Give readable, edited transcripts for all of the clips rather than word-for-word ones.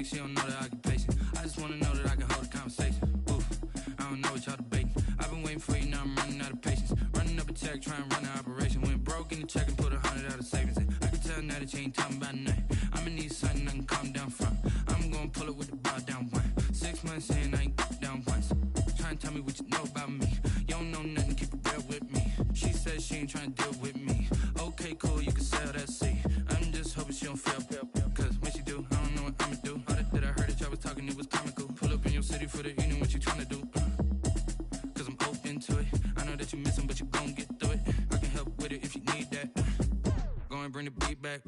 she don't know that I can pace it. I just wanna know that I can hold a conversation. Oof, I don't know what y'all debating. I've been waiting for you, now I'm running out of patience. Running up a check, trying to run an operation. Went broke in the check and put 100 out of savings in. I can tell now that you ain't talking about nothing. I'ma need something I can calm down from. I'm gonna pull it with the bar down one. 6 months in, I ain't down once. Trying to tell me what you know about me. You don't know nothing, keep it real with me. She said she ain't trying to deal with me. Okay, cool, you can sell that seat. I'm just hoping she don't fail. Cause when she do, I don't know what I'ma do. All that I heard that y'all was talking, it was comical. Pull up in your city for the evening, what you trying to do? Cause I'm open to it. I know that you missing, but you gon' get through it. I can help with it if you need that. Go and bring the beat back.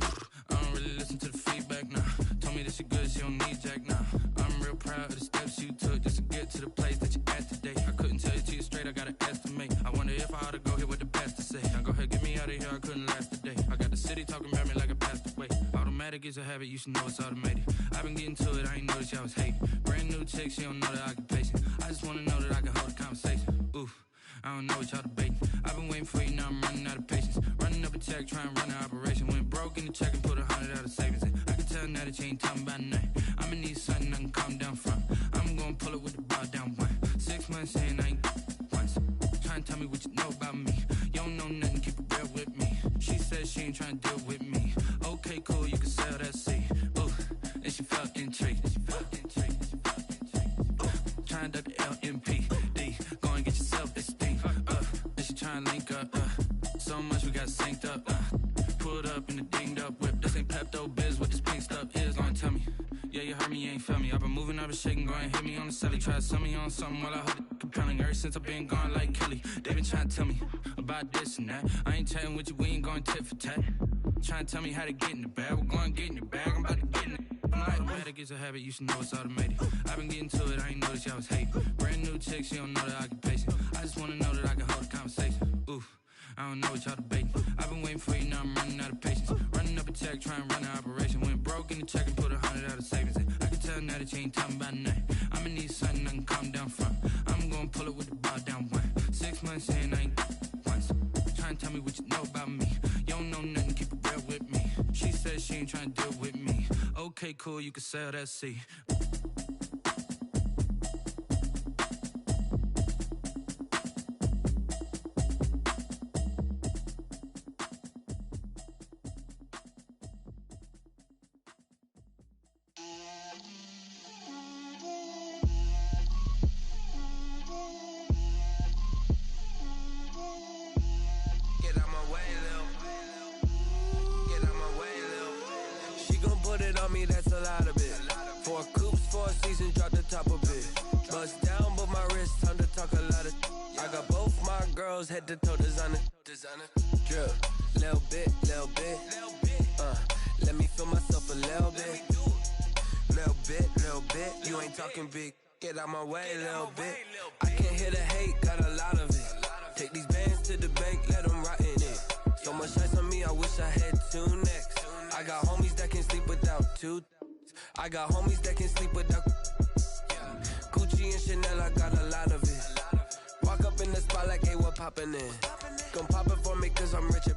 I don't really listen to the feedback, nah. Told me that she good, she don't need jack, nah. I'm real proud of the steps you took just to get to the place that you at today. I couldn't tell you to you straight, I gotta estimate. I wonder if I ought to go here with the pastor say. Now go ahead, get me out of here, I couldn't last a day. I got the city talking about me like I passed away. Automatic is a habit, you should know it's automated. I've been getting to it, I ain't noticed y'all was hating. Brand new chick, she don't know that I can pace it. I just wanna know that I can hold a conversation. Oof, I don't know what y'all debating. I've been waiting for you, now I'm running out of patience. Running up a check, trying to run an operation. Went broke in the check and put 100 out of savings in. I can tell now that you ain't talking about nothing. I'ma need something I can calm down from. I'm gonna pull it with the bar down one. 6 months in, I ain't once. Trying to tell me what you know about me. You don't know nothing, keep it real with me. She said she ain't trying to deal with me. Okay, cool, you can sell that seat. Ooh, and she felt intrigued. Trying to duck the LMPD. Go and get yourself esteem. And she trying to link up. So much we got synced up. Pulled up in the dinged up whip. This ain't Pepto Biz, what this pink stuff is. Go and tell me. Yeah, you heard me, you ain't felt me. I've been moving, I've been shaking, go and hit me on the celly. Try to sell me on something while I hold it compelling. Ever since I've been gone like Kelly, they been trying to tell me about this and that. I ain't chatting with you, we ain't going tit for tat. Trying to tell me how to get in the bag. We're going to get in the bag, I'm about to get in it. Automatic is a habit, you should know it's automated. I've been getting to it, I ain't noticed y'all was hating. Brand new chick, she don't know that I can pace it. I just wanna know that I can hold a conversation. Oof, I don't know what y'all debating. I've been waiting for you, now I'm running out of patience. Running up a check, trying to run an operation. Went broke in the check and put 100 out of savings in. I can tell now that you ain't talking about nothing. I'ma need something I can calm down from. I'm gonna pull it with the bar down one. 6 months in, I ain't once. Trying to tell me what you know about me. You don't know nothing, keep it real with me. She said she ain't trying to deal with me. Okay, cool, you can sell that seat. Head to toe designer, drip, little bit, let me feel myself a little bit, you ain't talking big, get out my way, little bit, I can't hear the hate, got a lot of it, take these bands to the bank, let them rot in it, so much ice on me, I wish I had 2 necks, I got homies that can sleep without 2, I got homies that can sleep without, Gucci and Chanel, I got a lot of it, walk up in the spot like, hey, what poppin' in? Come pop it for me, cause I'm rich and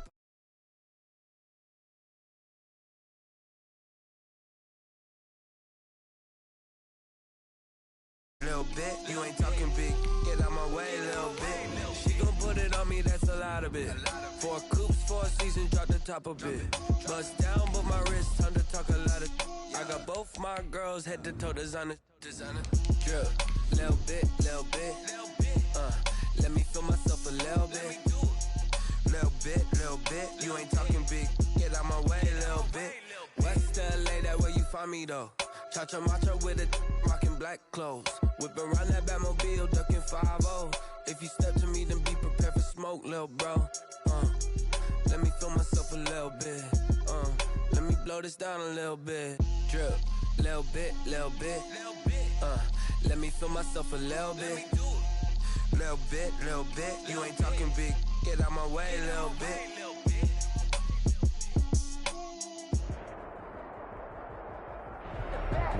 little bit, you ain't talking big, get out my way, little bit. She gon' put it on me, that's a lot of it. 4 coupes, 4 seasons, drop the top a bit. Bust down, but my wrist, time to talk a lot of. I got both my girls, head to toe designer, drip, little bit, let me feel myself a little bit. Little bit, you ain't talking big, get out my way, little bit. West LA, that where you find me though. Cha-cha matcha with it, rockin' black clothes. Whip around that Batmobile, ducking 5-0. If you step to me, then be prepared for smoke, lil' bro. Let me feel myself a little bit. Let me blow this down a little bit. Drip, little bit. Let me feel myself a little bit. Little bit, you ain't talking big, get out my way, little bit.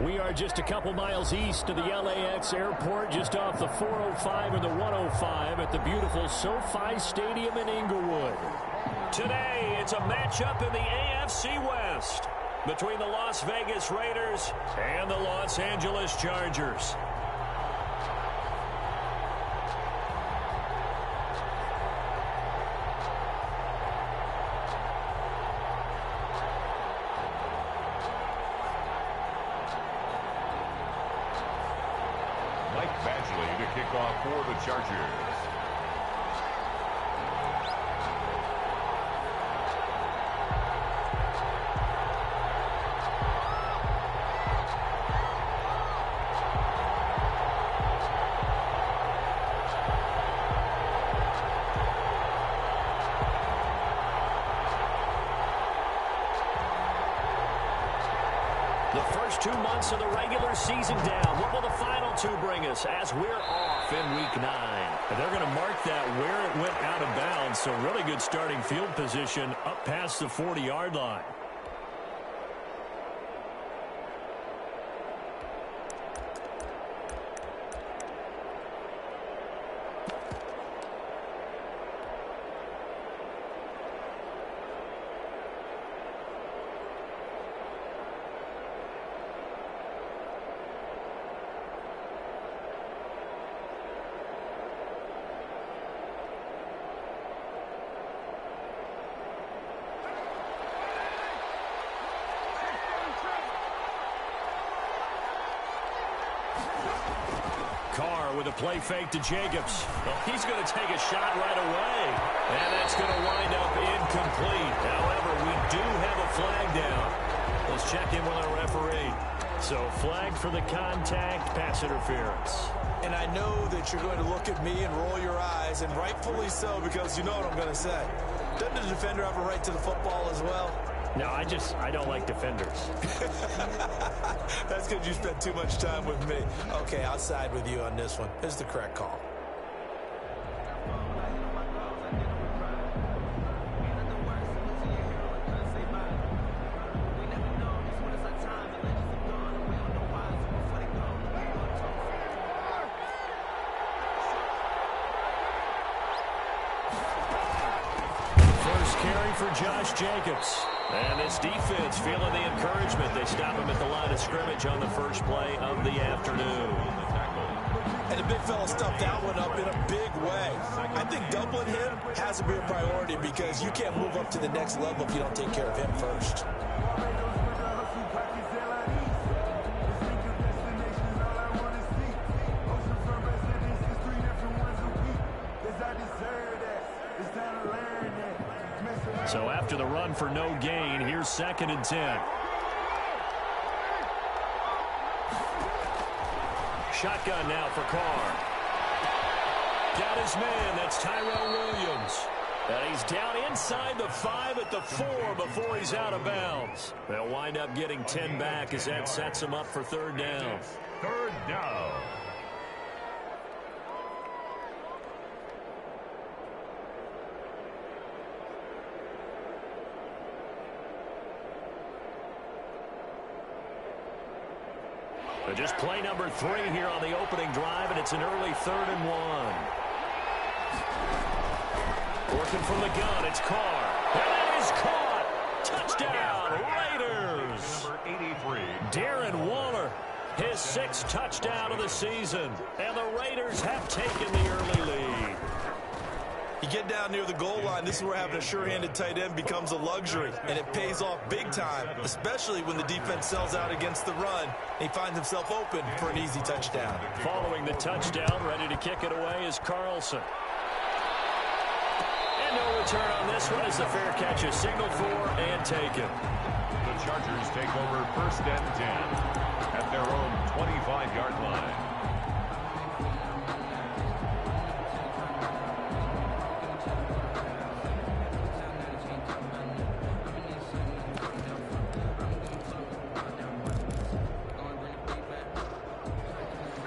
We are just a couple miles east of the LAX airport, just off the 405 and the 105 at the beautiful SoFi Stadium in Inglewood. Today, it's a matchup in the AFC West. between the Las Vegas Raiders and the Los Angeles Chargers. To kick off for the Chargers. The first 2 months of the regular season down. What will the final 2 bring us as we're off in Week 9? And they're going to mark that where it went out of bounds. So really good starting field position up past the 40-yard line. Carr with a play fake to Jacobs. Well, he's going to take a shot right away. And that's going to wind up incomplete. However, we do have a flag down. Let's check in with our referee. So flag for the contact, pass interference. And I know that you're going to look at me and roll your eyes, and rightfully so, because you know what I'm going to say. Doesn't the defender have a right to the football as well? No, I don't like defenders. That's because you spent too much time with me. Okay, I'll side with you on this one. This is the correct call. First carry for Josh Jacobs. And this defense feeling the encouragement. They stop him at the line of scrimmage on the first play of the afternoon. And the big fella stuffed that one up in a big way. I think doubling him has to be a priority because you can't move up to the next level if you don't take care of him first. So after the run for no gain, here's 2nd and 10. Shotgun now for Carr. Got his man. That's Tyrell Williams. And he's down inside the 5 at the 4 before he's out of bounds. They'll wind up getting 10 back as that sets him up for 3rd down. 3rd down. Just play number 3 here on the opening drive, and it's an early 3rd and 1. Working from the gun, it's Carr. And it is caught. Touchdown, Raiders. Number 83. Darren Waller, his 6th touchdown of the season. And the Raiders have taken the early lead. You get down near the goal line, this is where having a sure-handed tight end becomes a luxury, and it pays off big time, especially when the defense sells out against the run, and he finds himself open for an easy touchdown. Following the touchdown, ready to kick it away is Carlson. And no return on this one as the fair catch is signaled for and taken. The Chargers take over 1st and 10 at their own 25-yard line.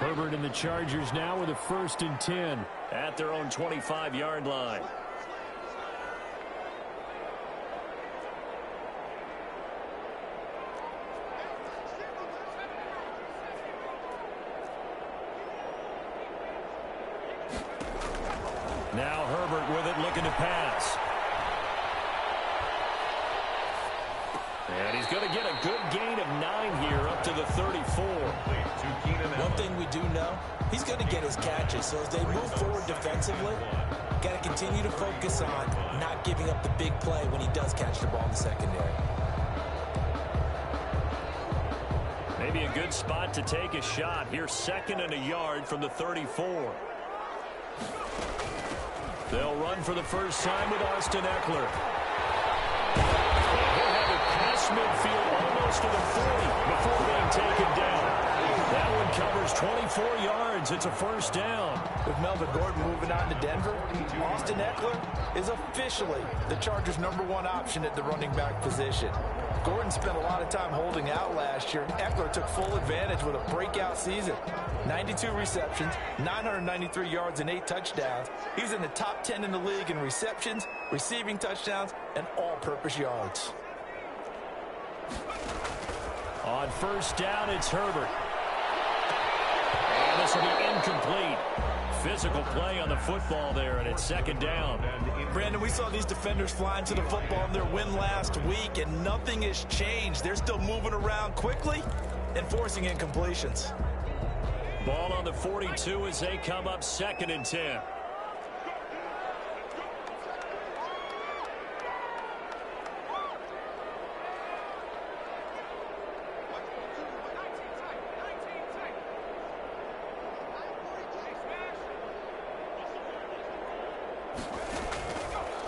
Herbert and the Chargers now with a 1st and 10 at their own 25-yard line. Now Herbert with it, looking to pass. And he's going to get a good gain of 9 here up to the 34. One thing we do know, he's going to get his catches. So as they move forward defensively, got to continue to focus on not giving up the big play when he does catch the ball in the secondary. Maybe a good spot to take a shot. Here's 2nd and a yard from the 34. They'll run for the first time with Austin Eckler. He'll have it past midfield almost to the 40 before being taken down. That one covers 24 yards. It's a first down. With Melvin Gordon moving on to Denver, Austin Eckler is officially the Chargers' #1 option at the running back position. Gordon spent a lot of time holding out last year, and Eckler took full advantage with a breakout season. 92 receptions, 993 yards, and 8 touchdowns. He's in the top 10 in the league in receptions, receiving touchdowns, and all-purpose yards. On first down, it's Herbert. And this will be incomplete. Physical play on the football there, and it's 2nd down. Brandon, we saw these defenders flying to the football in their win last week, and nothing has changed. They're still moving around quickly and forcing incompletions. Ball on the 42 as they come up 2nd and 10.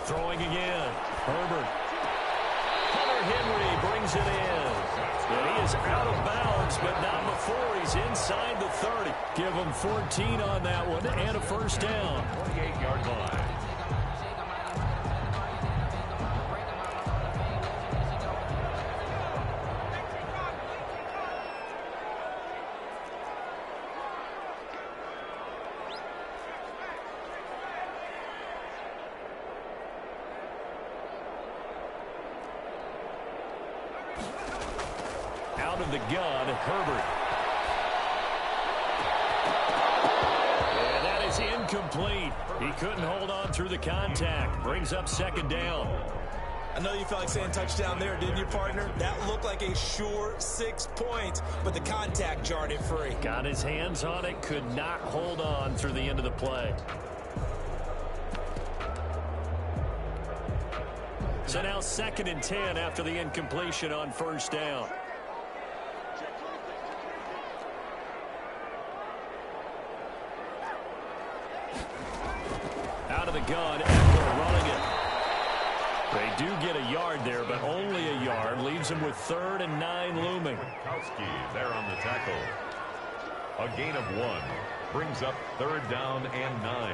Throwing again. Herbert. Hunter Henry brings it in. And he is out of bounds, but not before he's inside the 30. Give him 14 on that one and a first down. 28-yard line. Out of the gun, Herbert. And that is incomplete. He couldn't hold on through the contact. Brings up 2nd down. I know you felt like saying touchdown there, didn't you, partner? That looked like a sure 6 points, but the contact jarred it free. Got his hands on it, could not hold on through the end of the play. So now 2nd and 10 after the incompletion on first down. Out of the gun, Eckler running it. They do get a yard there, but only a yard. Leaves him with 3rd and 9 looming. Gronkowski there on the tackle. A gain of 1. Brings up 3rd down and 9.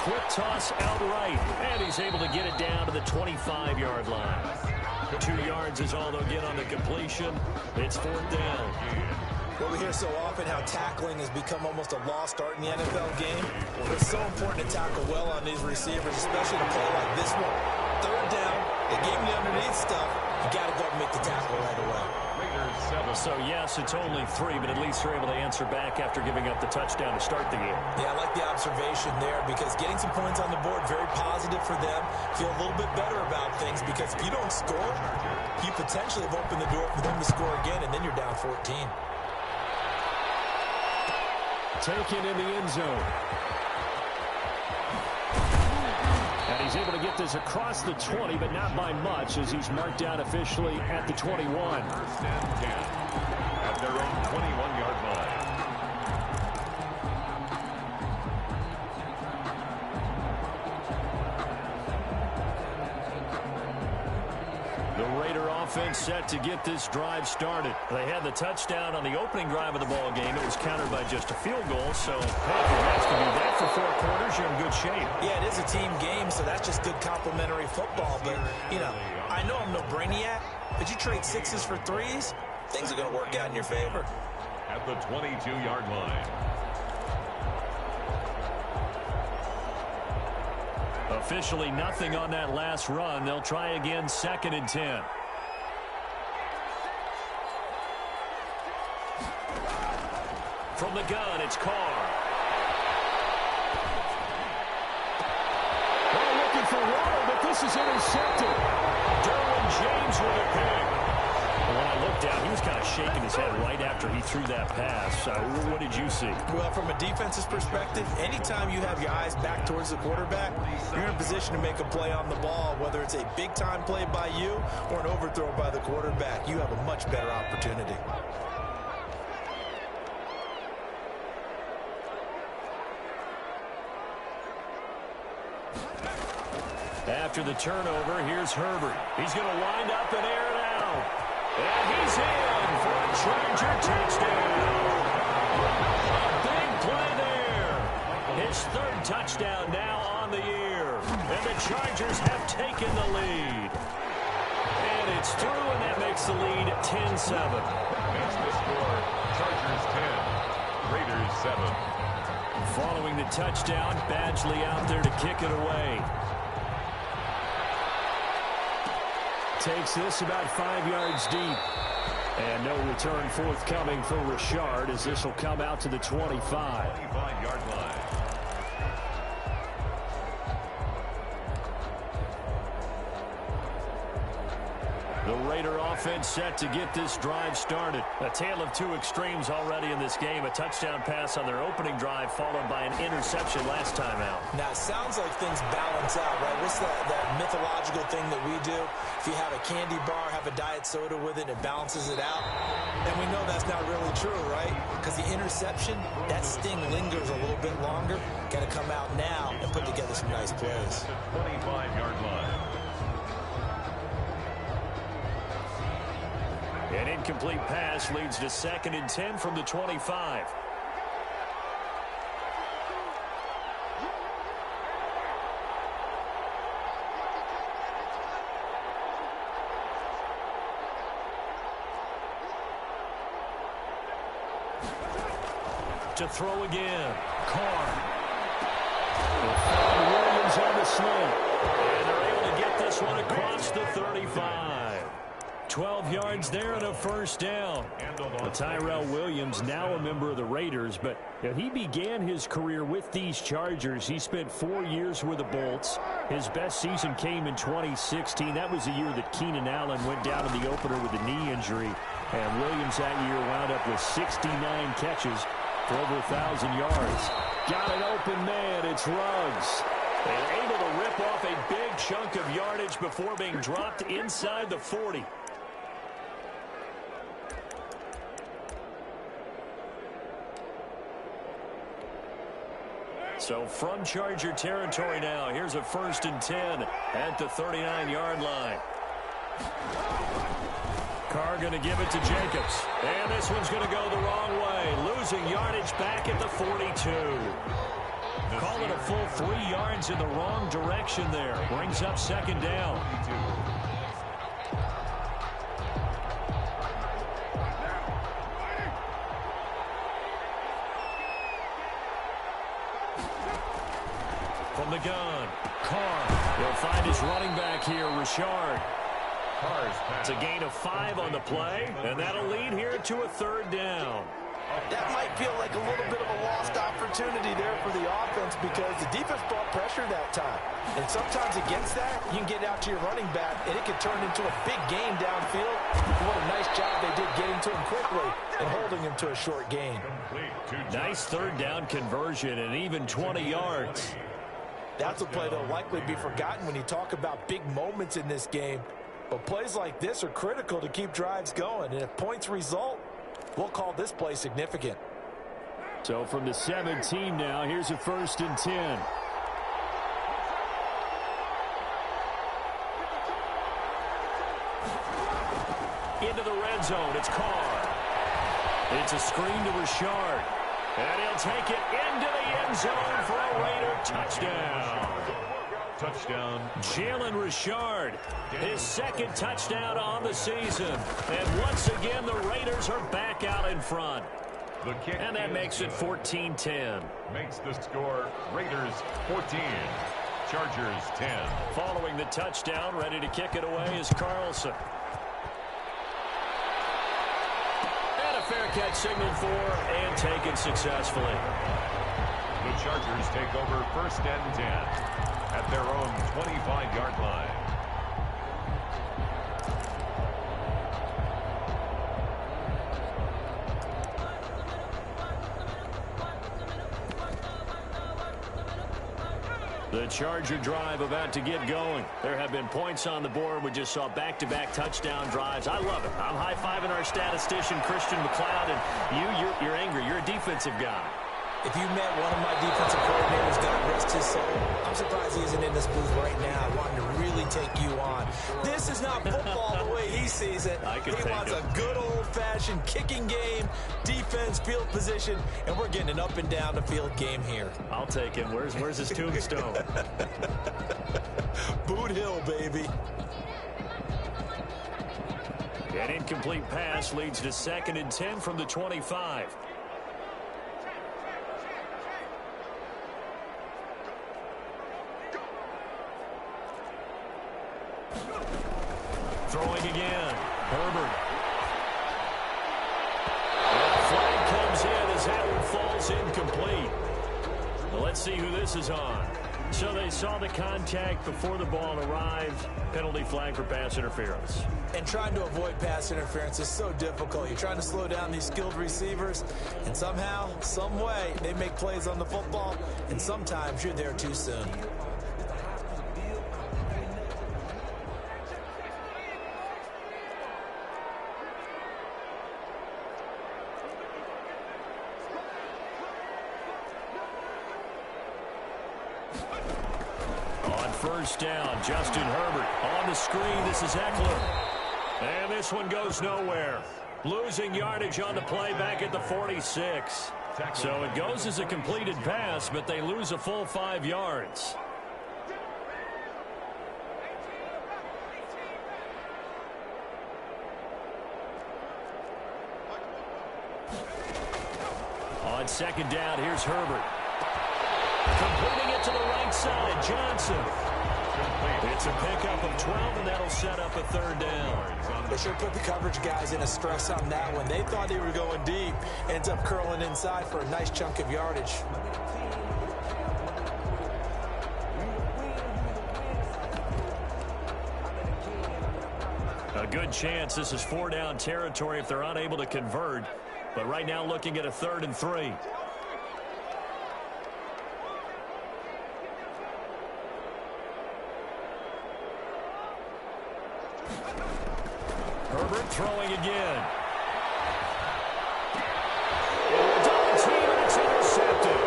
Quick toss outright, and he's able to get it down to the 25-yard line. 2 yards is all they'll get on the completion. It's 4th down. Well, we hear so often how tackling has become almost a lost art in the NFL game. Well, it's so important to tackle well on these receivers, especially to play like this one. 3rd down, they gave me underneath stuff. You got to go and make the tackle right away. So, yes, it's only 3, but at least they're able to answer back after giving up the touchdown to start the game. Yeah, I like the observation there because getting some points on the board, very positive for them. Feel a little bit better about things because if you don't score, you potentially have opened the door for them to score again, and then you're down 14. Taken in the end zone. And he's able to get this across the 20, but not by much as he's marked out officially at the 21. 1st and 10 at their own 21-yard line. The Raider offense set to get this drive started. They had the touchdown on the opening drive of the ball game. It was countered by just a field goal. So, hey, if your guys can do that for 4 quarters, you're in good shape. Yeah, it is a team game, so that's just good complimentary football. But, you know, I know I'm no brainiac, but you trade 6s for 3s, things are going to work out in your favor. At the 22-yard line. Officially nothing on that last run. They'll try again, 2nd and 10. From the gun, it's Carr. They're looking for water, but this is intercepted. Derwin James with a pick. When I looked down, he was kind of shaking his head right after he threw that pass. What did you see? Well, from a defense's perspective, anytime you have your eyes back towards the quarterback, you're in a position to make a play on the ball, whether it's a big-time play by you or an overthrow by the quarterback. You have a much better opportunity. After the turnover, here's Herbert. He's going to wind up and air it out. And he's in for a Charger touchdown. A big play there. His 3rd touchdown now on the year. And the Chargers have taken the lead. And it's through, and that makes the lead 10-7. Makes the score Chargers 10, Raiders 7. Following the touchdown, Badgley out there to kick it away. Takes this about 5 yards deep. And no return forthcoming for Richard as this will come out to the 25. 25-yard line. The Raider offense set to get this drive started. A tale of two extremes already in this game. A touchdown pass on their opening drive followed by an interception last time out. Now, it sounds like things balance out, right? What's that mythological thing that we do? If you have a candy bar, have a diet soda with it, it balances it out. And we know that's not really true, right? Because the interception, that sting lingers a little bit longer. Got to come out now and put together some nice plays. 25-yard line. An incomplete pass leads to 2nd and 10 from the 25. To throw again. Carr. Williams on the slant. And they're able to get this one across the 35. 12 yards there and a 1st down. Tyrell Williams, now a member of the Raiders, but he began his career with these Chargers. He spent 4 years with the Bolts. His best season came in 2016. That was the year that Keenan Allen went down in the opener with a knee injury. And Williams that year wound up with 69 catches for over 1,000 yards. Got an open man. It's Ruggs. And able to rip off a big chunk of yardage before being dropped inside the 40. So from Charger territory now, here's a 1st and 10 at the 39-yard line. Carr going to give it to Jacobs. And this one's going to go the wrong way. Losing yardage back at the 42. Call it a full 3 yards in the wrong direction there. Brings up 2nd down. From the gun, Carr. He'll find his running back here, Richard. It's a gain of 5 on the play, and that'll lead here to a 3rd down. That might feel like a little bit of a lost opportunity there for the offense because the defense brought pressure that time. And sometimes against that, you can get out to your running back, and it can turn into a big gain downfield. What a nice job they did getting to him quickly and holding him to a short gain. Nice 3rd down conversion and even 20 yards. That's a play that'll likely be forgotten when you talk about big moments in this game. But plays like this are critical to keep drives going. And if points result, we'll call this play significant. So from the 17 now, here's a 1st and 10. Into the red zone, it's Carr. It's a screen to Richard. And he'll take it into the end zone for a Raider touchdown. Touchdown. Jalen Richard, his 2nd touchdown on the season. And once again, the Raiders are back out in front. The kick and that makes it 14-10. Makes the score Raiders 14, Chargers 10. Following the touchdown, ready to kick it away is Carlson. And a fair catch signaled for and taken successfully. The Chargers take over 1st and 10 at their own 25-yard line. The Charger drive about to get going. There have been points on the board. We just saw back-to-back touchdown drives. I love it. I'm high-fiving our statistician, Christian McLeod, and you're angry. You're a defensive guy. If you met one of my defensive coordinators, God rest his soul, I'm surprised he isn't in this booth right now wanting to really take you on. This is not football the way he sees it. He wants a good old-fashioned kicking game, defense, field position, and we're getting an up-and-down-the-field game here. I'll take him. Where's his tombstone? Boot Hill, baby. An incomplete pass leads to 2nd and 10 from the 25. Throwing again. Herbert. And flag comes in as that one falls incomplete. Well, let's see who this is on. So they saw the contact before the ball arrived. Penalty flag for pass interference. And trying to avoid pass interference is so difficult. You're trying to slow down these skilled receivers, and somehow, some way, they make plays on the football, and sometimes you're there too soon. First down, Justin Herbert on the screen. This is Eckler. And this one goes nowhere. Losing yardage on the play back at the 46. So it goes as a completed pass, but they lose a full 5 yards. On 2nd down, here's Herbert. Completing it to the right side, Johnson. It's a pickup of 12, and that'll set up a 3rd down. They should put the coverage guys in a stress on that one. They thought they were going deep. Ends up curling inside for a nice chunk of yardage. A good chance this is 4-down territory if they're unable to convert. But right now looking at a 3rd and 3. Herbert throwing again. Double team, and it's intercepted.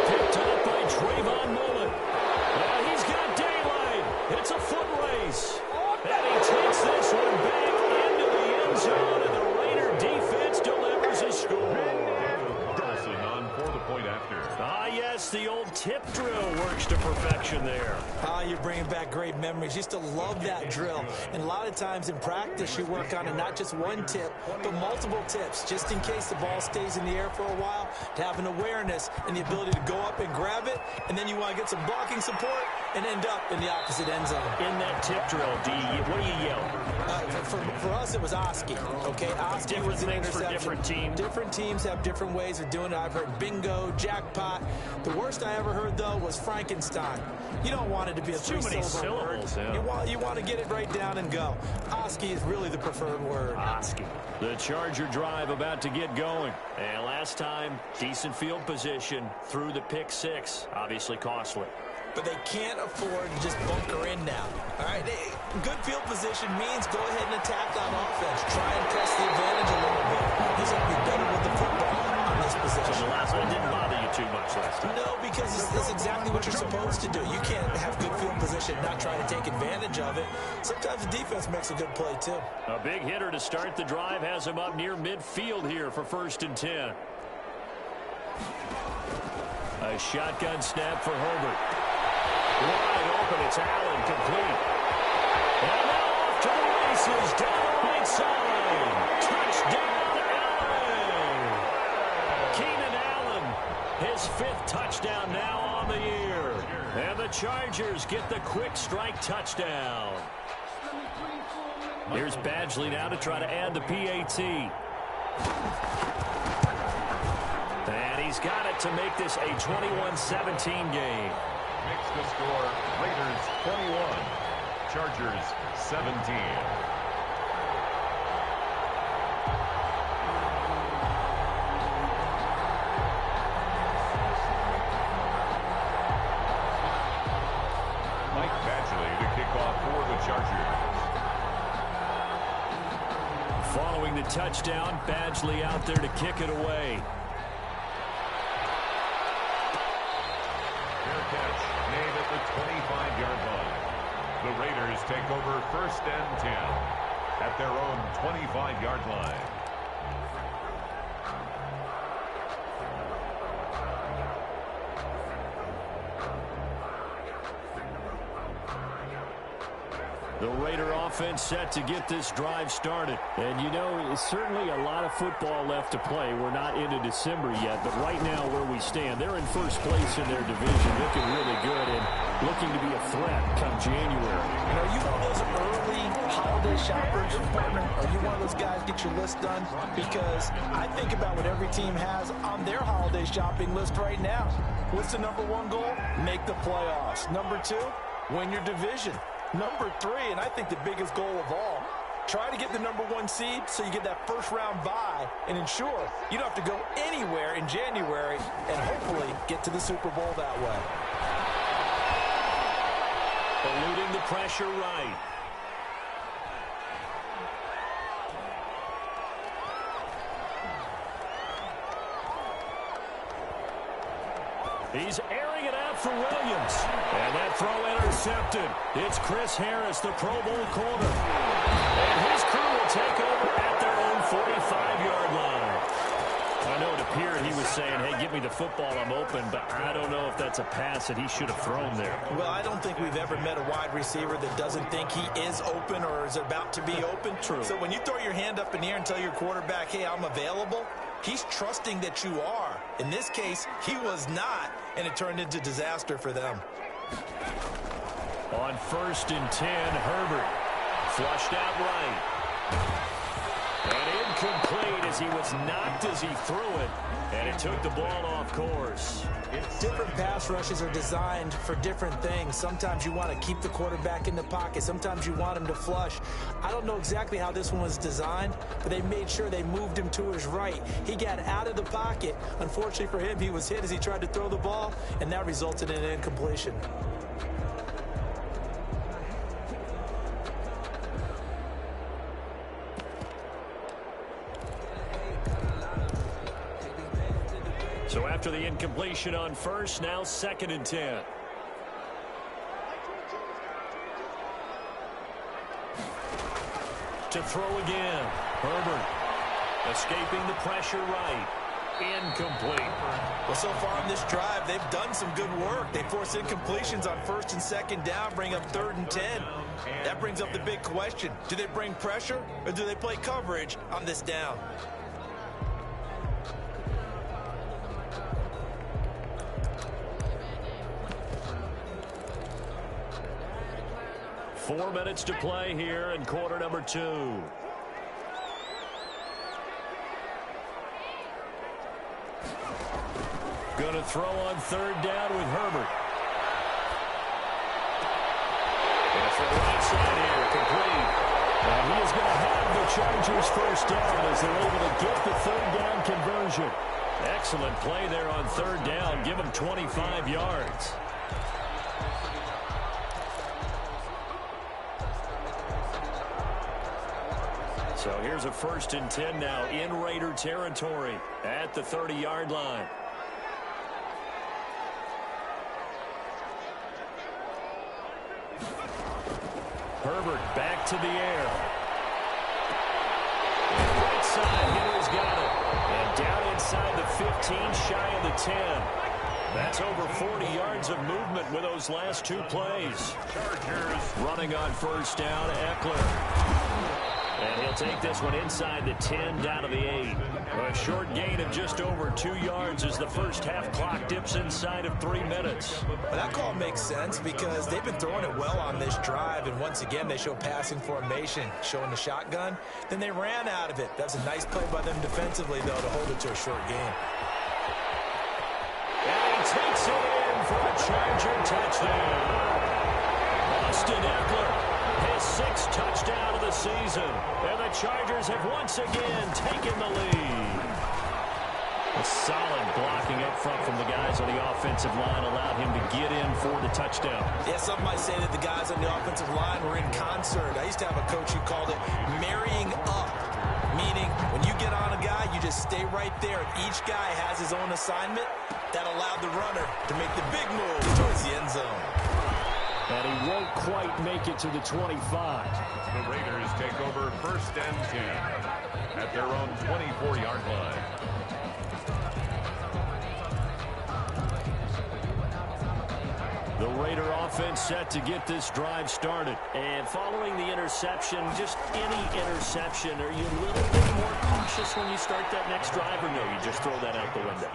Picked up by Trayvon Mullen. Well, he's got daylight. It's a foot race. And he takes this one back into the end zone, and the Raider defense delivers a score. On for the point after. Ah, yes, the old tip drill works to perfection there. You're bringing back great memories. Used to love that drill. And a lot of times in practice, you work on it, not just one tip, but multiple tips, just in case the ball stays in the air for a while, to have an awareness and the ability to go up and grab it, and then you want to get some blocking support and end up in the opposite end zone. In that tip drill, what do you yell? For us, it was Oski. Okay, Oski was an interception. For different teams. Different teams have different ways of doing it. I've heard bingo, jackpot. The worst I ever heard, though, was Frankenstein. You don't want it to be a three-syllable word. Yeah. You want to get it right down and go. Oski is really the preferred word. Oski. The Charger drive about to get going. And last time, decent field position through the pick 6. Obviously costly. But they can't afford to just bunker in now. All right, good field position means go ahead and attack on offense. Try and press the advantage a little bit. He's going to be better with the football on this possession. So the last one didn't bother you too much last time? No, because it's exactly what you're supposed to do. You can't have good field position and not try to take advantage of it. Sometimes the defense makes a good play, too. A big hitter to start the drive has him up near midfield here for 1st and 10. A shotgun snap for Herbert. Wide open, it's Allen, complete. And now off to the races, down the right side. Touchdown, Allen! Keenan Allen, his 5th touchdown now on the year. And the Chargers get the quick strike touchdown. Here's Badgley now to try to add the PAT. And he's got it to make this a 21-17 game. Makes the score Raiders 21, Chargers 17. Following the touchdown, Badgley out there to kick it away. Fair catch made at the 25-yard line. The Raiders take over 1st and 10 at their own 25-yard line. The Raider offense set to get this drive started. And, you know, it's certainly a lot of football left to play. We're not into December yet, but right now where we stand, they're in first place in their division, looking really good and looking to be a threat come January. You know, you one of those early holiday shoppers, partner? Are you one of those guys get your list done? Because I think about what every team has on their holiday shopping list right now. What's the number one goal? Make the playoffs. Number two, win your division. Number three, and I think the biggest goal of all, try to get the number one seed so you get that first round bye and ensure you don't have to go anywhere in January and hopefully get to the Super Bowl that way. Eluding the pressure right. He's airing it out for Williams. And that throw intercepted. It's Chris Harris, the Pro Bowl corner. And his crew will take over at their own 45-yard line. I know it appeared he was saying, hey, give me the football, I'm open, but I don't know if that's a pass that he should have thrown there. Well, I don't think we've ever met a wide receiver that doesn't think he is open or is about to be open. True. So when you throw your hand up in the air and tell your quarterback, hey, I'm available, he's trusting that you are. In this case, he was not, and it turned into disaster for them. On 1st and 10, Herbert flushed out right. And incomplete as he was knocked as he threw it, and it took the ball off course. Different pass rushes are designed for different things. Sometimes you want to keep the quarterback in the pocket. Sometimes you want him to flush. I don't know exactly how this one was designed, but they made sure they moved him to his right. He got out of the pocket. Unfortunately for him, he was hit as he tried to throw the ball, and that resulted in an incompletion. So after the incompletion on 1st, now 2nd and 10. To throw again. Herbert escaping the pressure right. Incomplete. Well, so far on this drive, they've done some good work. They force incompletions on 1st and 2nd down, bring up 3rd and 10. That brings up the big question. Do they bring pressure or do they play coverage on this down? 4 minutes to play here in quarter number 2. Going to throw on 3rd down with Herbert. And for the right side here, complete. And he is going to have the Chargers first down as they're able to get the 3rd down conversion. Excellent play there on 3rd down. Give them 25 yards. So here's a 1st and 10 now in Raider territory at the 30-yard line. Herbert back to the air. Right side, Henry's got it. And down inside the 15, shy of the 10. That's over 40 yards of movement with those last 2 plays. Chargers running on 1st down, Eckler. And he'll They'll take this one inside the 10, down to the 8. A short gain of just over 2 yards as the first half clock dips inside of 3 minutes. Well, that call makes sense because they've been throwing it well on this drive, and once again they show passing formation, showing the shotgun. Then they ran out of it. That's a nice play by them defensively, though, to hold it to a short gain. And he takes it in for a Charger touchdown. Austin Eckler, his 6th touchdown of the season. And the Chargers have once again taken the lead. A solid blocking up front from the guys on the offensive line allowed him to get in for the touchdown. Yeah, some might say that the guys on the offensive line were in concert. I used to have a coach who called it marrying up, meaning when you get on a guy, you just stay right there. And each guy has his own assignment. That allowed the runner to make the big move towards the end zone. And he won't quite make it to the 25. The Raiders take over 1st and 10 at their own 24-yard line. The Raider offense set to get this drive started. And following the interception, just any interception, are you a little bit more cautious when you start that next drive, or no, you just throw that out the window?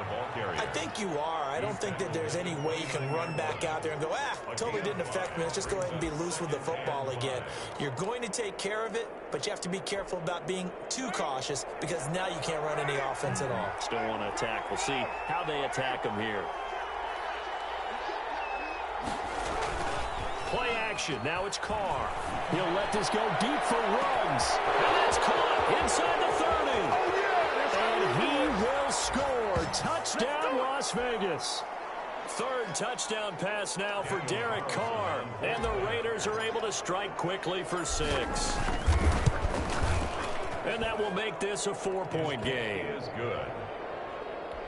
I think you are. I don't think that there's any way you can run back out there and go, totally didn't affect me. Let's just go ahead and be loose with the football again. You're going to take care of it, but you have to be careful about being too cautious because now you can't run any offense at all. Still want to attack. We'll see how they attack them here. Play action. Now it's Carr. He'll let this go deep for runs. And that's caught inside the 30. And he will score. Touchdown, Las Vegas. 3rd touchdown pass now for Derek Carr. And the Raiders are able to strike quickly for 6. And that will make this a 4-point game. Is good.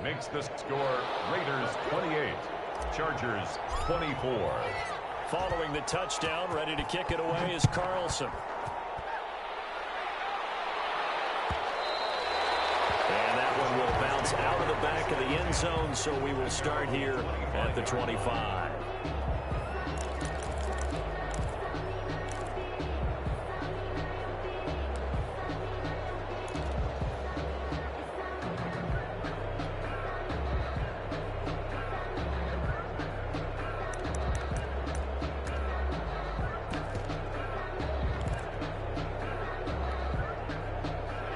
Makes the score Raiders 28, Chargers 24. Following the touchdown, ready to kick it away is Carlson. And that one will bounce out of the back of the end zone, so we will start here at the 25.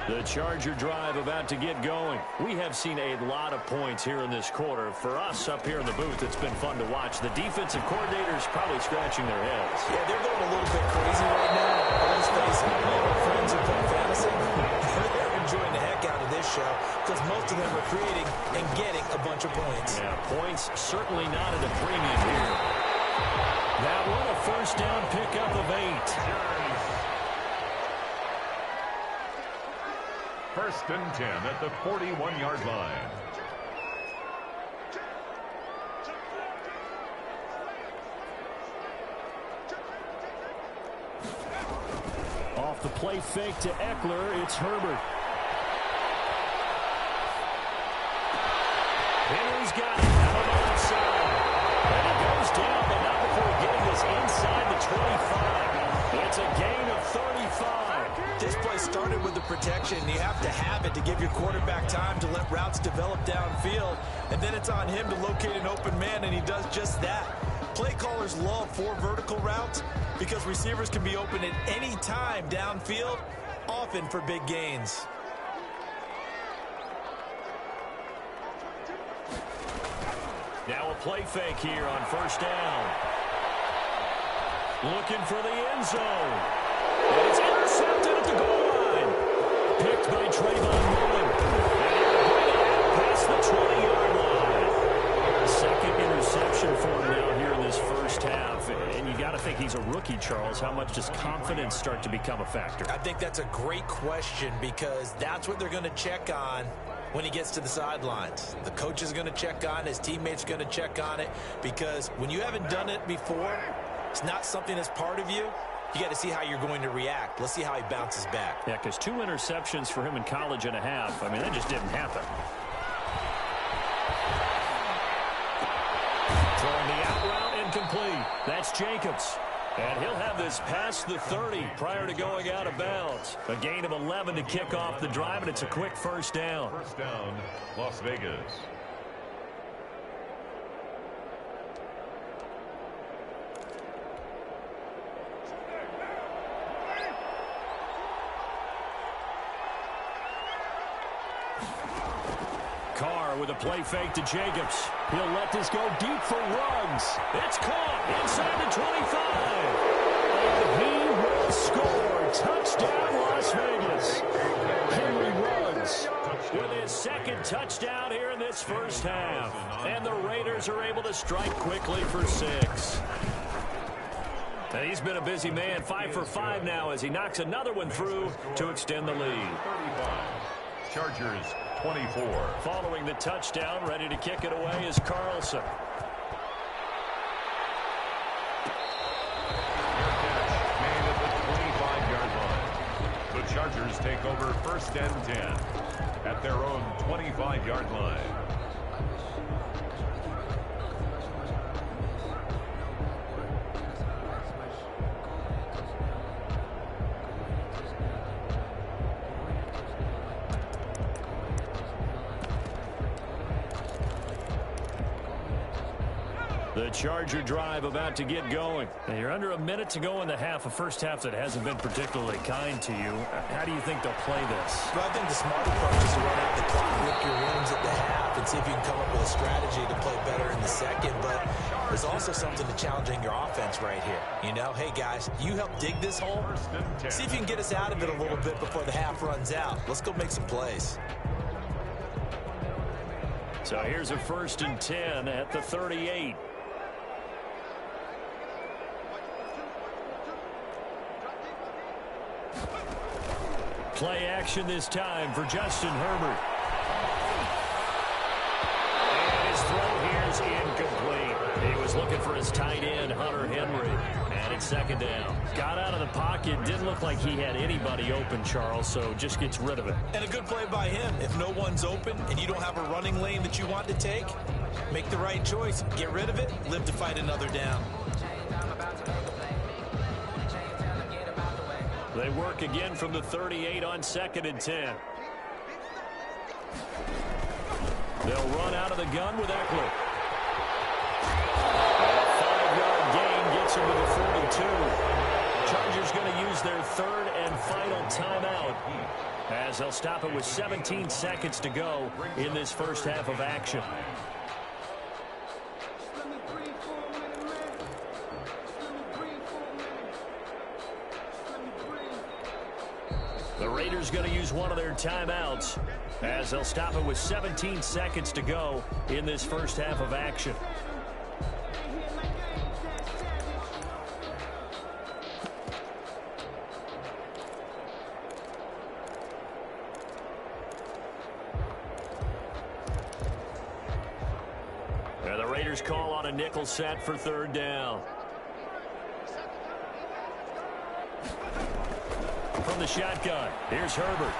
The Charger drive about to get going. We have seen a lot of points here in this quarter. For us up here in the booth, it's been fun to watch. The defensive coordinators probably scratching their heads. Yeah, they're going a little bit crazy right now. Let's face it, all our friends who play fantasy, they're enjoying the heck out of this show because most of them are creating and getting a bunch of points. Yeah, points certainly not at a premium here. That one a 1st down pickup of 8. 1st and 10 at the 41-yard line. Off the play fake to Eckler, it's Herbert. Henry's got it out on the outside. And he goes down, but not before getting this inside the 25. It's a gain of 35. This play started with the protection. You have to have it to give your quarterback time to let routes develop downfield. And then it's on him to locate an open man, and he does just that. Play callers love 4 vertical routes because receivers can be open at any time downfield, often for big gains. Now a play fake here on 1st down. Looking for the end zone. And it's intercepted at the goal line. Picked by Trayvon Mullen. And they're going to out past the 20-yard line. Second interception for him now here in this first half. And you got to think he's a rookie, Charles. How much does confidence start to become a factor? I think that's a great question because that's what they're going to check on when he gets to the sidelines. The coach is going to check on it. His teammates are going to check on it because when you haven't done it before, it's not something that's part of you. You got to see how you're going to react. Let's see how he bounces back. Yeah, because 2 interceptions for him in college and a half. I mean, that just didn't happen. Throwing the out route incomplete. That's Jacobs. And he'll have this past the 30 prior to going out of bounds. A gain of 11 to kick off the drive, and it's a quick first down. First down, Las Vegas. Carr with a play fake to Jacobs. He'll let this go deep for Ruggs. It's caught inside the 25. And he will score. Touchdown, Las Vegas. Henry Ruggs with his second touchdown here in this first half. And the Raiders are able to strike quickly for 6. And he's been a busy man, 5 for 5 now as he knocks another one through to extend the lead. 35. Chargers 24. Following the touchdown, ready to kick it away is Carlson. Made at the 25-yard line. The Chargers take over first and 10 at their own 25-yard line. The Charger drive about to get going. And you're under a minute to go in the half, a first half that hasn't been particularly kind to you. How do you think they'll play this? Well, I think the smart approach is to run out the clock, lick your wounds at the half, and see if you can come up with a strategy to play better in the second. But there's also something to challenging your offense right here. You know, hey, guys, you help dig this hole. See if you can get us out of it a little bit before the half runs out. Let's go make some plays. So here's a 1st and 10 at the 38. Play action this time for Justin Herbert. And his throw here is incomplete. He was looking for his tight end, Hunter Henry. And it's 2nd down. Got out of the pocket. Didn't look like he had anybody open, Charles, so just gets rid of it. And a good play by him. If no one's open and you don't have a running lane that you want to take, make the right choice. Get rid of it. Live to fight another down. They work again from the 38 on 2nd and 10. They'll run out of the gun with Eckler. A 5-yard gain gets him to the 42. Chargers going to use their 3rd and final timeout as they'll stop it with 17 seconds to go in this first half of action. The Raiders going to use one of their timeouts as they'll stop it with 17 seconds to go in this first half of action. And the Raiders call on a nickel set for 3rd down. From the shotgun, here's Herbert.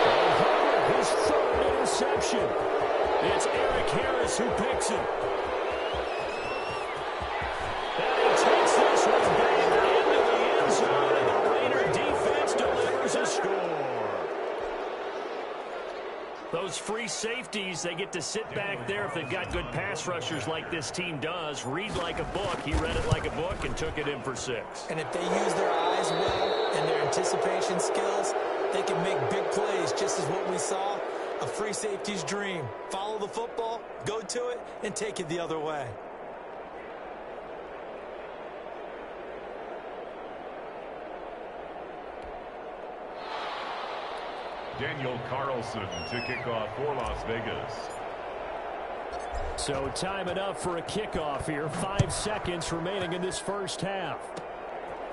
Herbert, his 3rd interception. It's Eric Harris who picks it. And he takes this one back into the end zone, and the Raider defense delivers a score. Those free safeties, they get to sit back there if they've got good pass rushers like this team does. Read like a book. He read it like a book and took it in for 6. And if they use their eyes well and their anticipation skills, they can make big plays, just as what we saw, a free safety's dream. Follow the football, go to it, and take it the other way. Daniel Carlson to kick off for Las Vegas. So time enough for a kickoff here. 5 seconds remaining in this first half.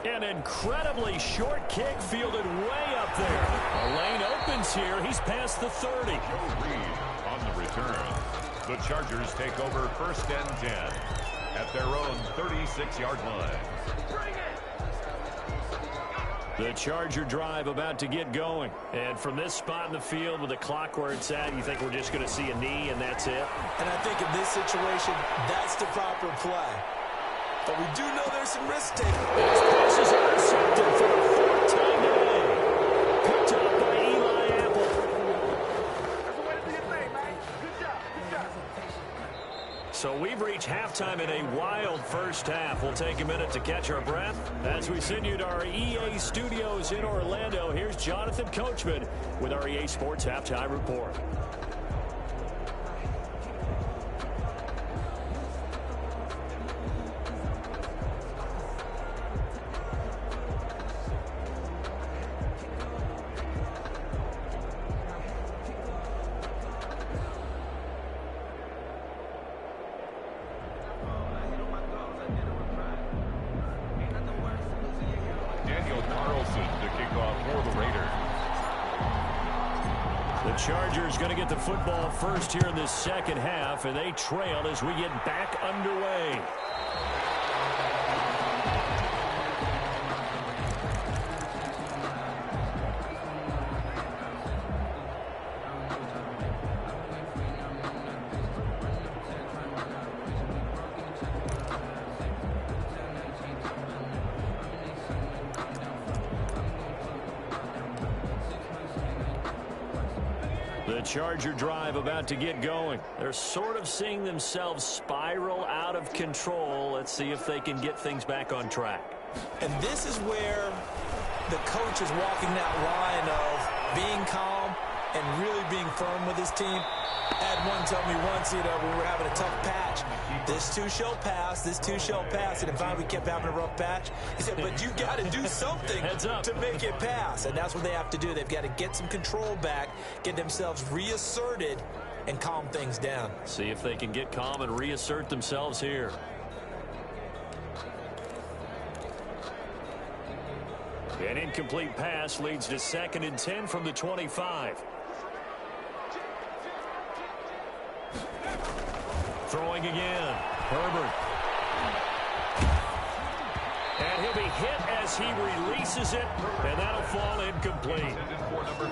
An incredibly short kick fielded way up there. A lane opens here. He's past the 30. Joe Reed on the return. The Chargers take over 1st and 10 at their own 36-yard line. The Charger drive about to get going. And from this spot in the field with the clock where it's at, you think we're just going to see a knee and that's it? And I think in this situation, that's the proper play. but we do know there's some risk taken. This pass is intercepted for the fourth time today. Picked up by Eli Apple. So we've reached halftime in a wild first half. We'll take a minute to catch our breath. As we send you to our EA studios in Orlando, here's Jonathan Coachman with our EA Sports Halftime Report. Chargers going to get the football first here in this second half, and they trail as we get back underway. The Charger drive about to get going. They're sort of seeing themselves spiral out of control. Let's see if they can get things back on track. And this is where the coach is walking that line of being calm and really being firm with his team. I had one tell me once, when we were having a tough patch, this too shall pass, this too shall pass. And finally we kept having a rough patch. He said, but you got to do something to make it pass. And that's what they have to do. They've got to get some control back, get themselves reasserted, and calm things down. See if they can get calm and reassert themselves here. An incomplete pass leads to 2nd and 10 from the 25. Throwing again. Herbert. And he'll be hit as he releases it, and that'll fall incomplete.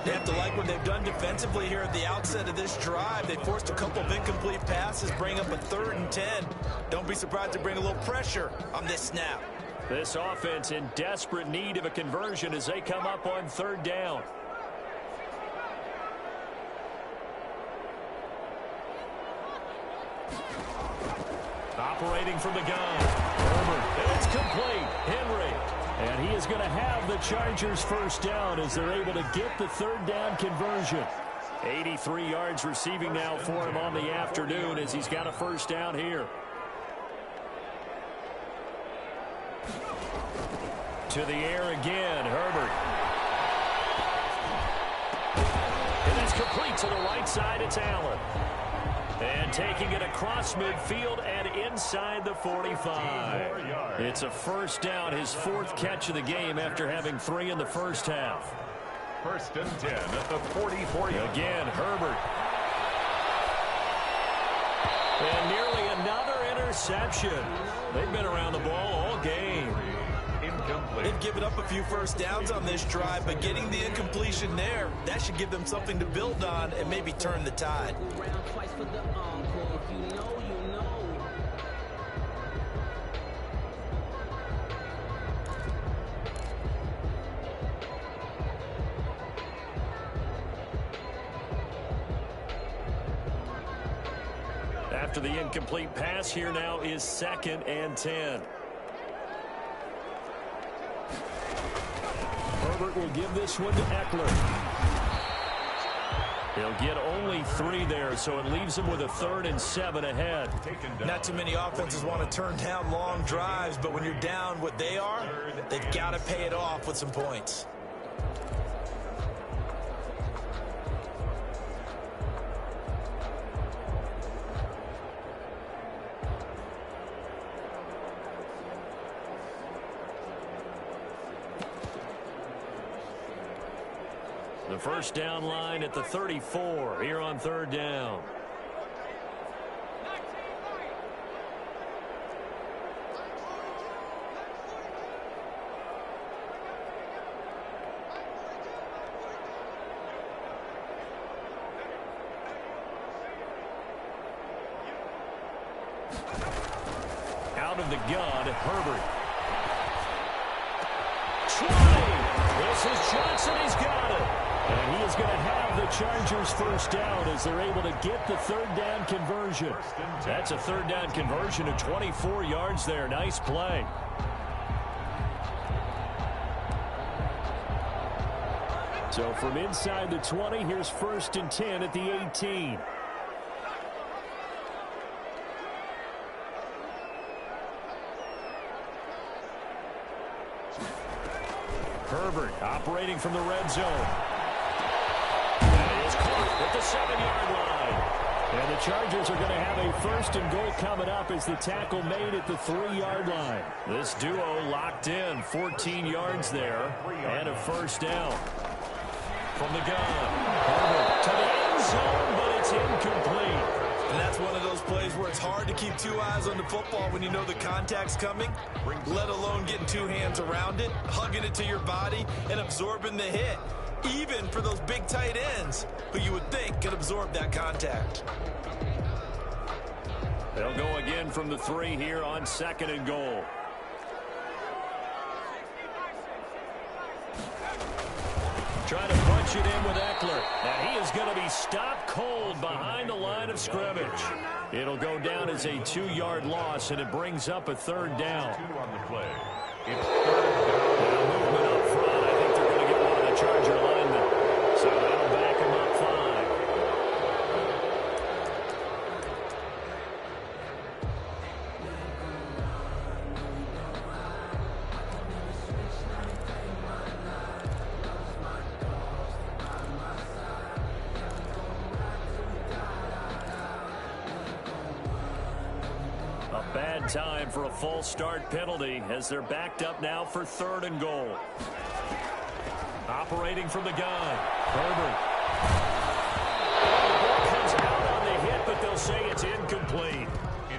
They have to like what they've done defensively here at the outset of this drive. They forced a couple of incomplete passes, bring up a 3rd and 10. Don't be surprised to bring a little pressure on this snap. This offense in desperate need of a conversion as they come up on 3rd down. Operating from the gun. Herbert. And it's complete. Henry. And he is going to have the Chargers first down as they're able to get the 3rd down conversion. 83 yards receiving now for him on the afternoon as he's got a first down here. To the air again. Herbert. And it's complete to the right side. It's Allen. And taking it across midfield and inside the 45. It's a first down, his 4th catch of the game after having 3 in the first half. 1st and 10 at the 44. Again, Herbert. And nearly another interception. They've been around the ball all game. Incomplete. They've given up a few first downs on this drive, but getting the incompletion there, that should give them something to build on and maybe turn the tide. After the incomplete pass, here now is 2nd and 10. Herbert will give this one to Eckler. He'll get only 3 there, so it leaves him with a 3rd and 7 ahead. Not too many offenses want to turn down long drives, but when you're down what they are, they've got to pay it off with some points. The first down line at the 34 here on 3rd down. Out out of the gun, Herbert. 20. This is Johnson. He's got it. And he is going to have the Chargers first down as they're able to get the third down conversion. That's a third down conversion of 24 yards there. Nice play. So from inside the 20, here's 1st and 10 at the 18. Herbert operating from the red zone. That is caught at the 7-yard line. And the Chargers are going to have a 1st and goal coming up as the tackle made at the 3-yard line. This duo locked in, 14 yards there, and a first down. From the gun, Herbert to the end zone, but it's incomplete. And that's one of those plays where it's hard to keep 2 eyes on the football when you know the contact's coming, let alone getting 2 hands around it, hugging it to your body, and absorbing the hit, even for those big tight ends who you would think could absorb that contact. They'll go again from the 3 here on 2nd and goal. Trying to punch it in with Eckler. And he is going to be stopped cold behind the line of scrimmage. It'll go down as a 2-yard loss, and it brings up a 3rd down. 2 on the play. It's 3rd down. Now movement up front. I think they're going to get one of the Charger linemen. So that'll back him up 5. Bad time for a false start penalty as they're backed up now for 3rd and goal. Operating from the gun, Herbert. Comes out on the hit, but they'll say it's incomplete.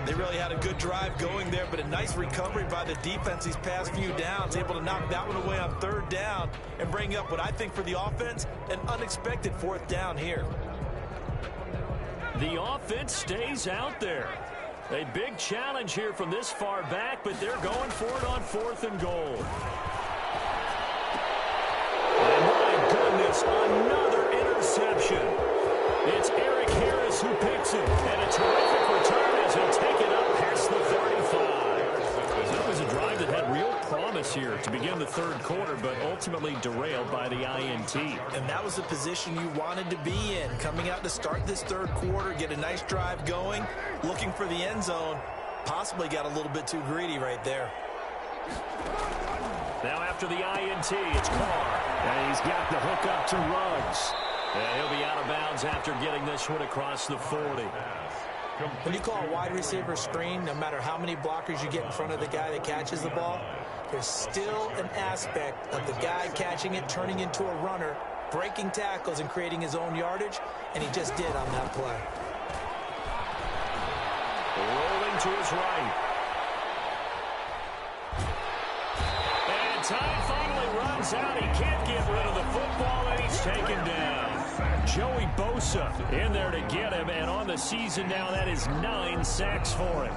They really had a good drive going there, but a nice recovery by the defense these past few downs, able to knock that one away on 3rd down and bring up what I think for the offense, an unexpected 4th down here. The offense stays out there. A big challenge here from this far back, but they're going for it on 4th and goal. And my goodness, another interception. It's Eric Harris who picks it, and a terrific return as he'll take it up past the 35. That was a drive that had real promise here to begin the 3rd quarter, but ultimately derailed by the INT. And that was the position you wanted to be in, coming out to start this 3rd quarter, get a nice drive going, looking for the end zone. Possibly got a little bit too greedy right there. Now after the INT, it's Carr. And he's got the hook up to Ruggs. And he'll be out of bounds after getting this one across the 40. When you call a wide receiver screen, no matter how many blockers you get in front of the guy that catches the ball, there's still an aspect of the guy catching it, turning into a runner, breaking tackles and creating his own yardage, and he just did on that play. Rolling to his right. And time finally runs out. He can't get rid of the football, and he's taken down. Joey Bosa in there to get him, and on the season now, that is 9 sacks for him.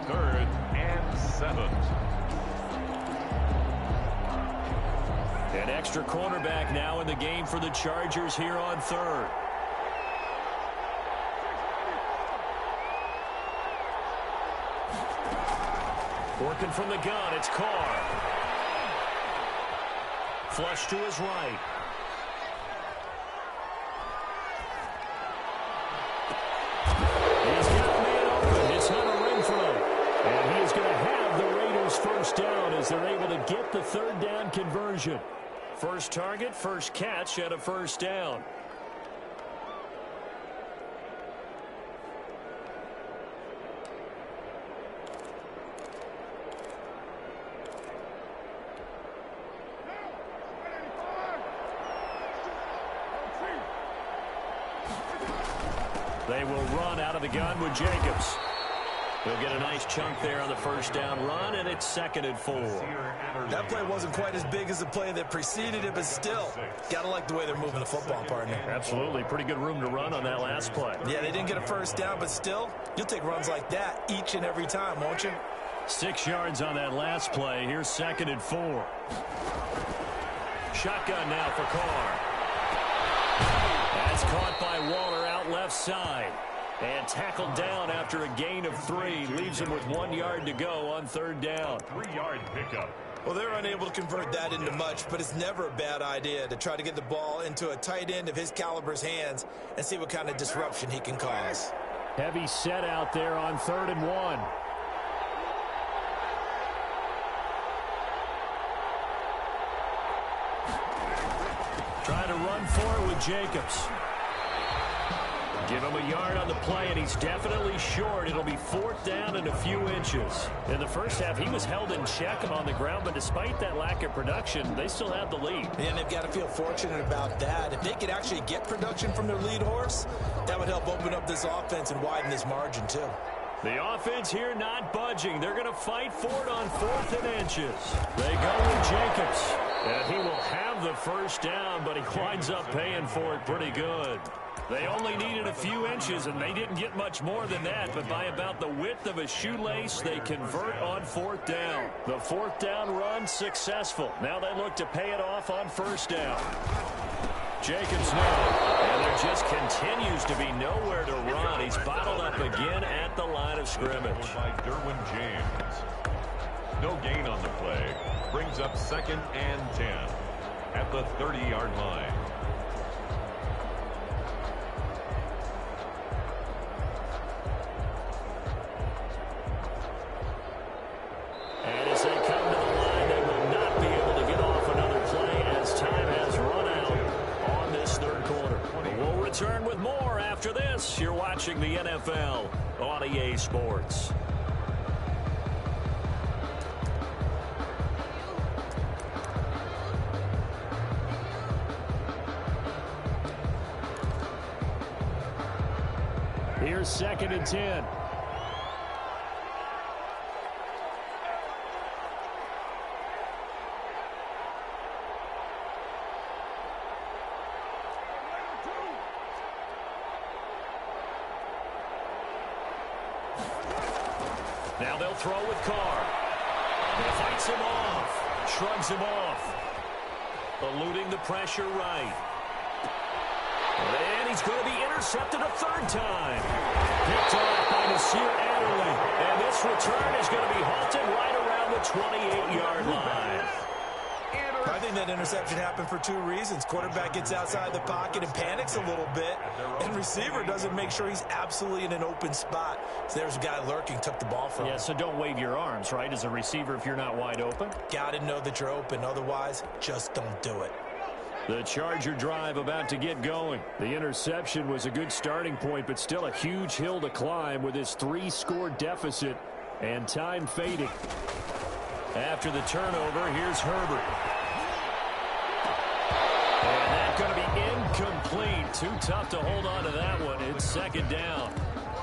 3rd and 7. An extra cornerback now in the game for the Chargers here on 3rd. Working from the gun, it's Carr. Flush to his right. He's got a man open. It's Hunter Renfrow. And he is going to have the Raiders first down as they're able to get the 3rd down conversion. First target, first catch, and a first down. They will run out of the gun with Jacobs. He'll get a nice chunk there on the first down run, and it's 2nd and 4. That play wasn't quite as big as the play that preceded it, but still, got to like the way they're moving the football, partner. Absolutely. Pretty good room to run on that last play. Yeah, they didn't get a first down, but still, you'll take runs like that each and every time, won't you? 6 yards on that last play. Here's 2nd and 4. Shotgun now for Carr. That's caught by Waller out left side. And tackled down after a gain of 3. Leaves him with 1 yard to go on 3rd down. 3-yard pickup. Well, they're unable to convert that into much, but it's never a bad idea to try to get the ball into a tight end of his caliber's hands and see what kind of disruption he can cause. Heavy set out there on 3rd and 1. Trying to run for it with Jacobs. Give him a yard on the play, and he's definitely short. It'll be 4th down and a few inches. In the first half, he was held in check on the ground, but despite that lack of production, they still have the lead. And they've got to feel fortunate about that. If they could actually get production from their lead horse, that would help open up this offense and widen this margin, too. The offense here not budging. They're going to fight for it on 4th and inches. They go with Jacobs. And he will have the first down, but he winds up paying for it pretty good. They only needed a few inches, and they didn't get much more than that, but by about the width of a shoelace, they convert on 4th down. The 4th down run successful. Now they look to pay it off on 1st down. Jacobs now, and there just continues to be nowhere to run. He's bottled up again at the line of scrimmage. By Derwin James. No gain on the play. Brings up 2nd and 10 at the 30-yard line. And as they come to the line, they will not be able to get off another play as time has run out on this 3rd quarter. We'll return with more after this. You're watching the NFL on EA Sports. Here's 2nd and 10. Now they'll throw with Carr. He fights him off. Shrugs him off. Eluding the pressure right. And he's going to be intercepted a 3rd time. Picked off by Nasir Adderley. And this return is going to be halted right around the 28-yard line. I think that interception happened for 2 reasons. Quarterback gets outside the pocket and panics a little bit, and receiver doesn't make sure he's absolutely in an open spot. So there's a guy lurking, took the ball from him. Yeah, so don't wave your arms, right, as a receiver if you're not wide open. Got to know that you're open. Otherwise, just don't do it. The Charger drive about to get going. The interception was a good starting point, but still a huge hill to climb with his 3-score deficit and time fading. After the turnover, here's Herbert. And that's going to be incomplete. Too tough to hold on to that one. It's 2nd down.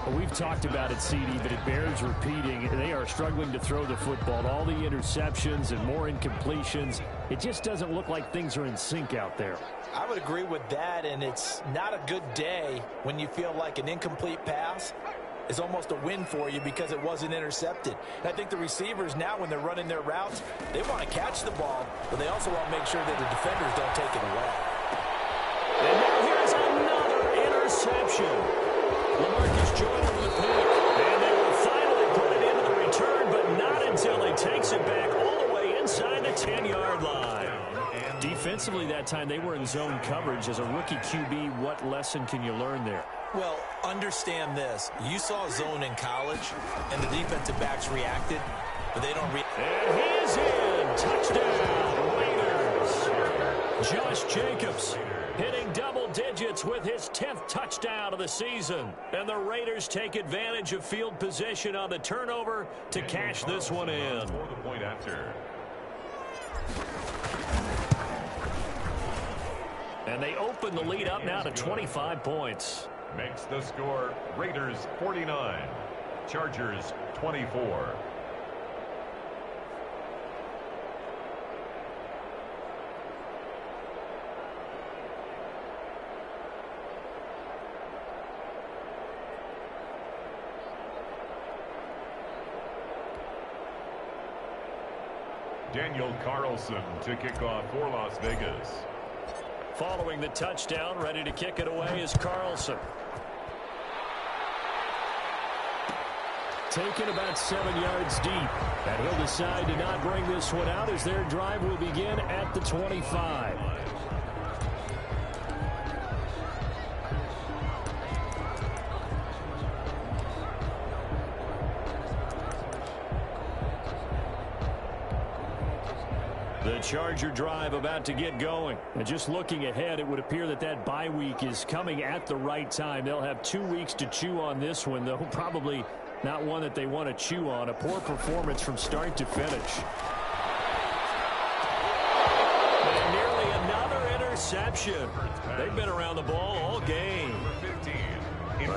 Well, we've talked about it, CD, but it bears repeating. They are struggling to throw the football. All the interceptions and more incompletions. It just doesn't look like things are in sync out there. I would agree with that, and it's not a good day when you feel like an incomplete pass is almost a win for you because it wasn't intercepted. And I think the receivers now, when they're running their routes, they want to catch the ball, but they also want to make sure that the defenders don't take it away. And now here's another interception. LaMarcus Joyner with the pick. And they will finally put it into the return, but not until he takes it back all the way inside the 10-yard line. Defensively that time, they were in zone coverage. As a rookie QB, what lesson can you learn there? Well, understand this. You saw zone in college, and the defensive backs reacted, but they don't react. And he is in. Touchdown, Raiders. Josh Jacobs hitting double digits with his 10th touchdown of the season. And the Raiders take advantage of field position on the turnover to cash this one in. For the point after. And they open the lead up now to 25 points. Makes the score Raiders 49, Chargers 24. Daniel Carlson to kick off for Las Vegas. Following the touchdown, ready to kick it away is Carlson. Taken about 7 yards deep. And he'll decide to not bring this one out as their drive will begin at the 25. The Charger drive about to get going. And just looking ahead, it would appear that that bye week is coming at the right time. They'll have 2 weeks to chew on this one, though probably not one that they want to chew on. A poor performance from start to finish. And nearly another interception. They've been around the ball all game.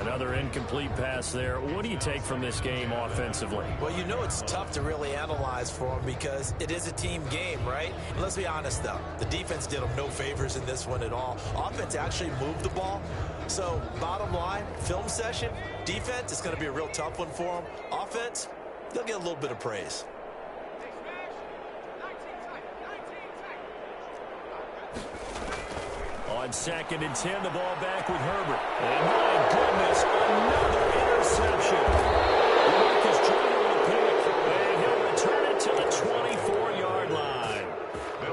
Another incomplete pass there. What do you take from this game offensively? Well, you know it's tough to really analyze for them because it is a team game, right? Let's be honest, though. The defense did them no favors in this one at all. Offense actually moved the ball. So, bottom line, film session, defense, it's going to be a real tough one for them. Offense, they'll get a little bit of praise. On 2nd and 10, the ball back with Herbert. And my goodness, another interception. Marcus Jordan with a pick, and he'll return it to the 24-yard line.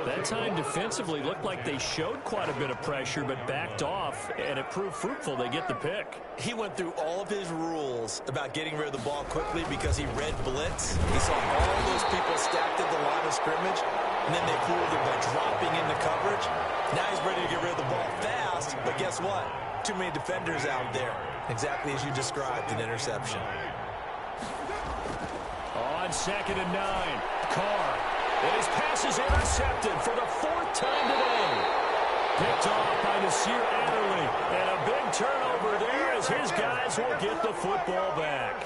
That time defensively looked like they showed quite a bit of pressure, but backed off, and it proved fruitful. They get the pick. He went through all of his rules about getting rid of the ball quickly because he read blitz. He saw all those people stacked at the line of scrimmage, and then they fooled him by dropping into coverage. Now he's ready to get rid of the ball fast, but guess what? Too many defenders out there. Exactly as you described, an interception. On 2nd and 9, Carr. And his pass is intercepted for the 4th time today. Picked off by Nasir Adderley. And a big turnover there as his guys will get the football back.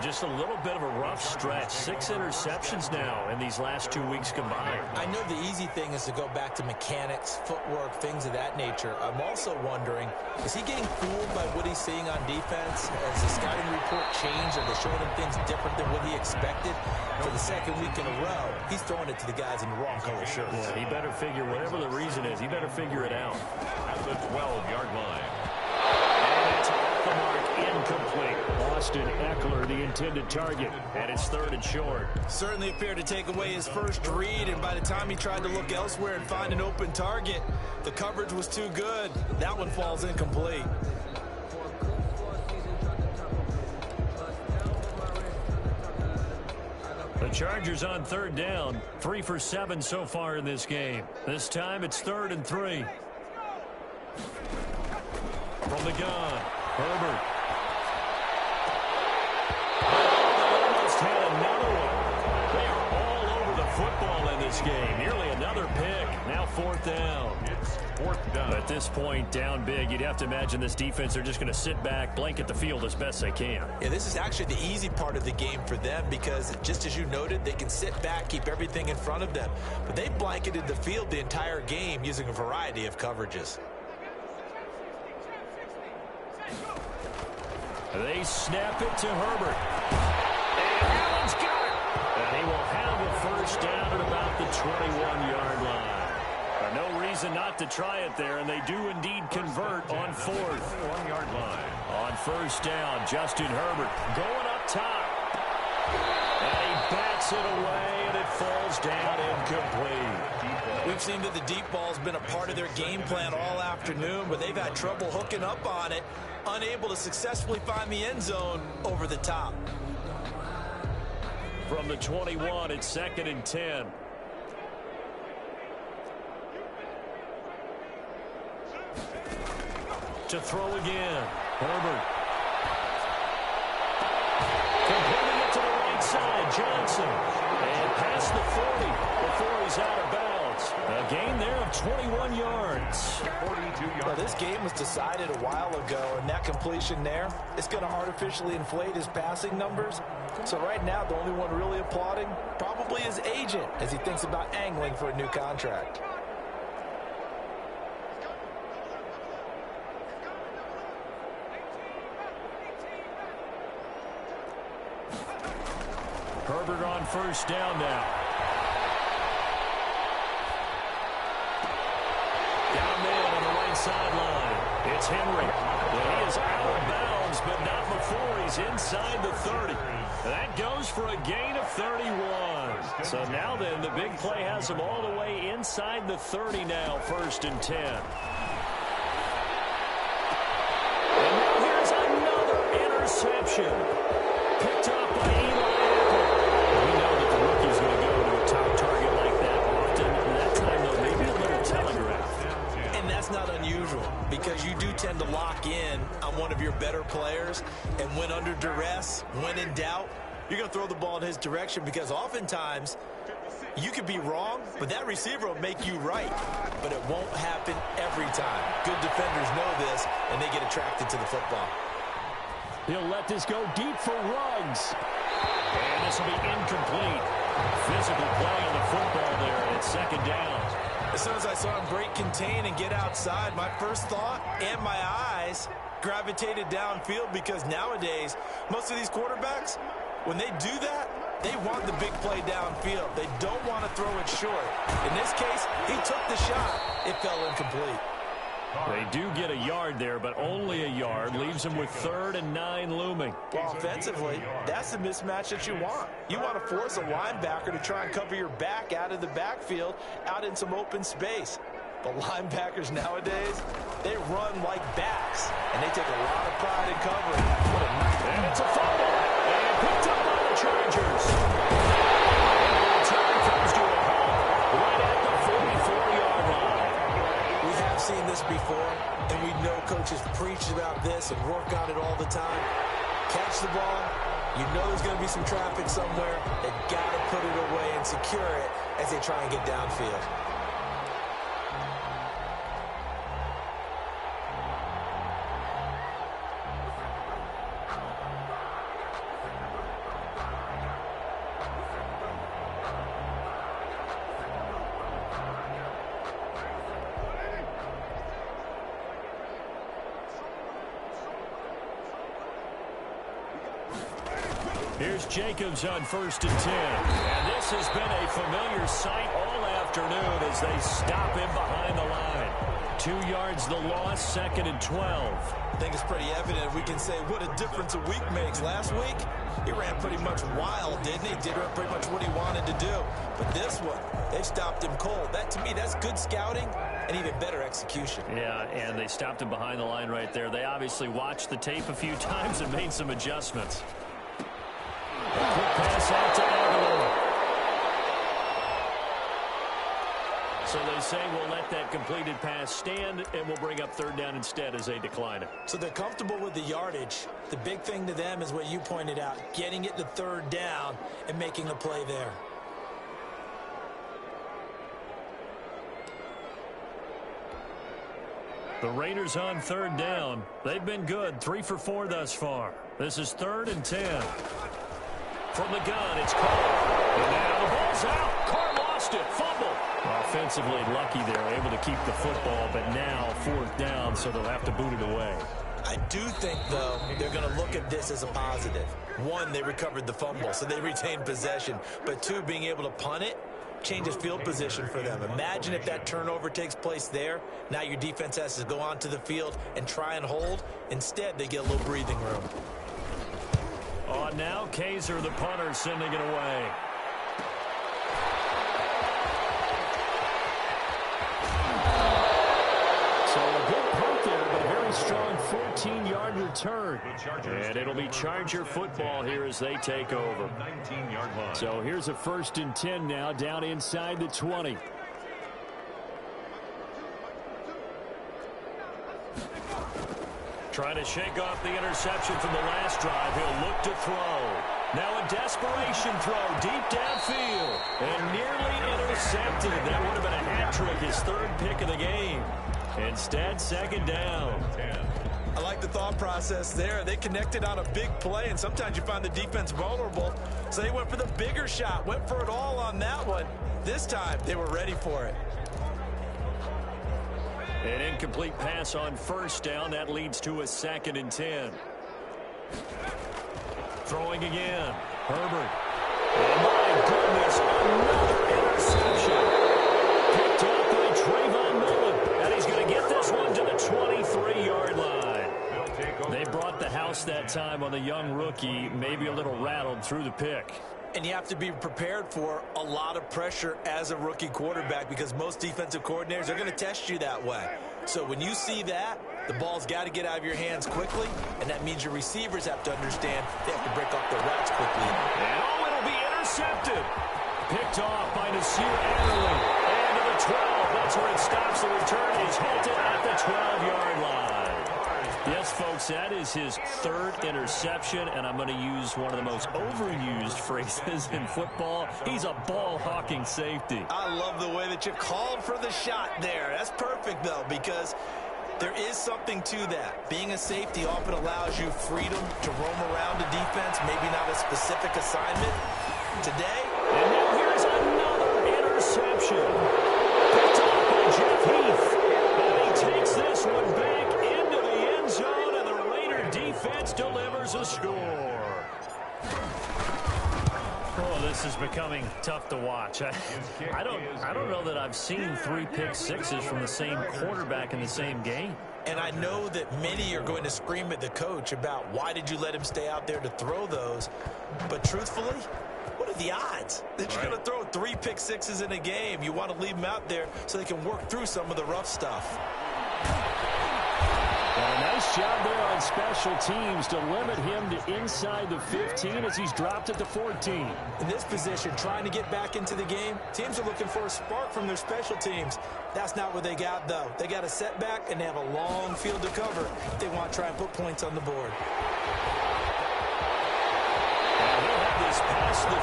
Just a little bit of a rough stretch. 6 interceptions now in these last 2 weeks combined. I know the easy thing is to go back to mechanics, footwork, things of that nature. I'm also wondering, is he getting fooled by what he's seeing on defense? Has the scouting report changed? Are they showing him things different than what he expected? For the 2nd week in a row, he's throwing it to the guys in the wrong color shirts. Yeah, he better figure, whatever the reason is, he better figure it out. At the 12-yard line. And it's off the mark, incomplete. Austin Eckler, the intended target, and it's 3rd and short. Certainly appeared to take away his first read, and by the time he tried to look elsewhere and find an open target, the coverage was too good. That one falls incomplete. The Chargers on 3rd down, 3 for 7 so far in this game. This time it's 3rd and 3. From the gun, Herbert. Almost had another one. They are all over the football in this game. Nearly another pick. Now 4th down. It's 4th down. At this point, down big, you'd have to imagine this defense, they're just going to sit back, blanket the field as best they can. Yeah, this is actually the easy part of the game for them because, just as you noted, they can sit back, keep everything in front of them. But they blanketed the field the entire game using a variety of coverages. They snap it to Herbert. And Allen's got it. And he will have a 1st down at about the 21-yard line. No reason not to try it there, and they do indeed convert on 4th. 1-yard line. On 1st down, Justin Herbert going up top. And he bats it away, and it falls down incomplete. We've seen that the deep ball's been a part of their game plan all afternoon, but they've had trouble hooking up on it, unable to successfully find the end zone over the top. From the 21, it's 2nd and 10. To throw again, Herbert. Completing it to the right side, Johnson. And past the 40 before he's out of bounds. A gain there of 21 yards. 42 yards. Well, this game was decided a while ago, and that completion there is going to artificially inflate his passing numbers. So right now, the only one really applauding probably his agent as he thinks about angling for a new contract. Herbert on 1st down now. sideline. It's Henry. Well, he is out of bounds, but not before he's inside the 30. That goes for a gain of 31. So now then, the big play has him all the way inside the 30 now, 1st and 10. And now here's another interception. Picked up by Eli Apple. We know that the rookie's going to go to a top target like that often. That time, though, maybe a little telegraphed. And that's not unusual because you do tend to lock in on one of your better players, and when under duress, when in doubt, you're going to throw the ball in his direction because oftentimes you could be wrong, but that receiver will make you right. But it won't happen every time. Good defenders know this, and they get attracted to the football. He'll let this go deep for Ruggs. And this will be incomplete. Physical play on the football there, and it's 2nd down. As soon as I saw him break contain and get outside, my first thought and my eyes gravitated downfield because nowadays, most of these quarterbacks, when they do that, they want the big play downfield. They don't want to throw it short. In this case, he took the shot. It fell incomplete. They do get a yard there, but only a yard. Leaves them with 3rd and 9 looming. Well, offensively, that's the mismatch that you want. You want to force a linebacker to try and cover your back out of the backfield, out in some open space. But linebackers nowadays, they run like backs, and they take a lot of pride in covering. What a nice. And it's a fumble. And picked up by the Chargers. And the return comes to a halt right at the 44-yard line. We have seen this before, and we know coaches preach about this and work on it all the time. Catch the ball. You know there's going to be some traffic somewhere. They've got to put it away and secure it as they try and get downfield. Here's Jacobs on 1st and 10. And this has been a familiar sight all afternoon as they stop him behind the line. 2 yards the loss, 2nd and 12. I think it's pretty evident. We can say what a difference a week makes. Last week, he ran pretty much wild, didn't he? Did pretty much what he wanted to do. But this one, they stopped him cold. That, to me, that's good scouting and even better execution. Yeah, and they stopped him behind the line right there. They obviously watched the tape a few times and made some adjustments. A quick pass out to Aguilar. So they say we'll let that completed pass stand, and we'll bring up 3rd down instead as they decline it. So they're comfortable with the yardage. The big thing to them is what you pointed out, getting it to 3rd down and making a play there. The Raiders on 3rd down. They've been good, 3 for 4 thus far. This is 3rd and 10. From the gun, it's Carr. And now the ball's out. Carr lost it. Fumble. Offensively lucky there, able to keep the football, but now 4th down, so they'll have to boot it away. I do think, though, they're going to look at this as a positive. 1, they recovered the fumble, so they retained possession. But 2, being able to punt it changes field position for them. Imagine if that turnover takes place there. Now your defense has to go onto the field and try and hold. Instead, they get a little breathing room. On now, Kaiser, the punter, sending it away. So a good punt there, but a very strong 14-yard return. And it'll be Charger football here as they take over. So here's a 1st and 10 now, down inside the 20. Trying to shake off the interception from the last drive. He'll look to throw. Now a desperation throw deep downfield. And nearly intercepted. That would have been a hat trick, his 3rd pick of the game. Instead, 2nd down. I like the thought process there. They connected on a big play, and sometimes you find the defense vulnerable. So they went for the bigger shot, went for it all on that one. This time, they were ready for it. An incomplete pass on 1st down. That leads to a 2nd and 10. Throwing again. Herbert. Oh, my goodness. Another interception. Picked up by Trayvon Mullen. And he's going to get this one to the missed that time on the young rookie, maybe a little rattled through the pick. And you have to be prepared for a lot of pressure as a rookie quarterback because most defensive coordinators are going to test you that way. So when you see that, the ball's got to get out of your hands quickly, and that means your receivers have to understand they have to break off their routes quickly. And it'll be intercepted. Picked off by Nasir Adderley. And to the 12. That's where it stops. The return is halted at the 12-yard line. Yes, folks, that is his third interception, and I'm going to use one of the most overused phrases in football. He's a ball-hawking safety. I love the way that you called for the shot there. That's perfect, though, because there is something to that. Being a safety often allows you freedom to roam around a defense, maybe not a specific assignment. Today, and now here's another interception. Picked off by Jeff Heath. And he takes this one back into the end zone, and the Raider defense delivers a score. Oh, this is becoming tough to watch. I don't know that I've seen 3 pick sixes from the same quarterback in the same game. And I know that many are going to scream at the coach about why did you let him stay out there to throw those. But truthfully, what are the odds that you're going to throw 3 pick sixes in a game? You want to leave them out there so they can work through some of the rough stuff. And a nice job there on special teams to limit him to inside the 15 as he's dropped it to 14. In this position, trying to get back into the game, teams are looking for a spark from their special teams. That's not what they got, though. They got a setback, and they have a long field to cover if they want to try and put points on the board. This past the 30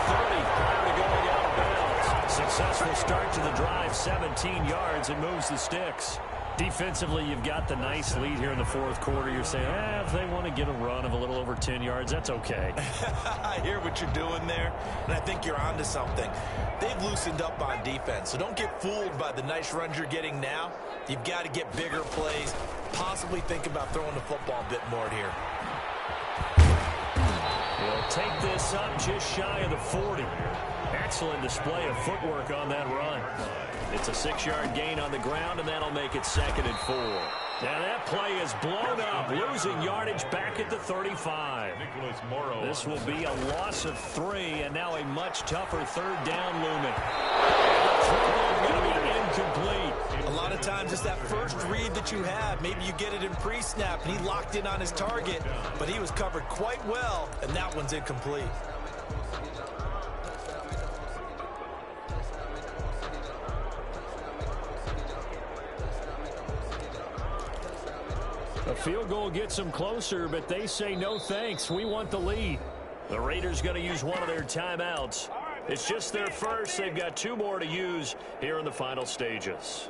prior to going out of bounds. Successful start to the drive, 17 yards, and moves the sticks. Defensively, you've got the nice lead here in the fourth quarter. You're saying, if they want to get a run of a little over 10 yards, that's okay. I hear what you're doing there, and I think you're onto something. They've loosened up on defense, so don't get fooled by the nice runs you're getting now. You've got to get bigger plays, possibly think about throwing the football a bit more here. He'll take this up just shy of the 40. Excellent display of footwork on that run. It's a 6-yard gain on the ground, and that'll make it 2nd and 4. Now that play is blown up, losing yardage back at the 35. This will be a loss of 3, and now a much tougher 3rd down looming. Going to be incomplete. A lot of times it's that first read that you have. Maybe you get it in pre-snap, and he locked in on his target, but he was covered quite well, and that one's incomplete. A field goal gets them closer, but they say no thanks. We want the lead. The Raiders going to use one of their timeouts. It's just their first. They've got 2 more to use here in the final stages.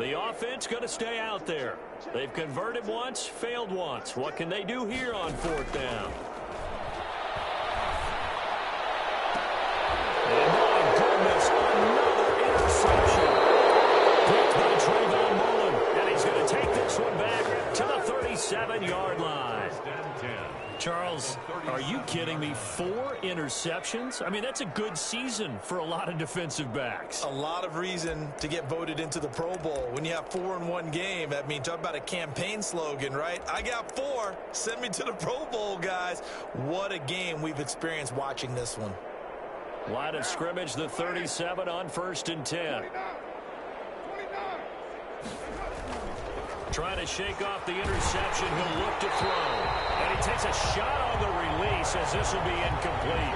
The offense going to stay out there. They've converted once, failed once. What can they do here on 4th down? And my goodness, another interception. Picked by Trayvon Mullen. And he's going to take this one back to the 37-yard line. Charles, are you kidding me? 4 interceptions? I mean, that's a good season for a lot of defensive backs. A lot of reason to get voted into the Pro Bowl. When you have 4 in one game, I mean, talk about a campaign slogan, right? I got 4. Send me to the Pro Bowl, guys. What a game we've experienced watching this one. Line of scrimmage, the 37 on 1st and 10. Trying to shake off the interception. He'll look to throw. And he takes a shot on the release as this will be incomplete.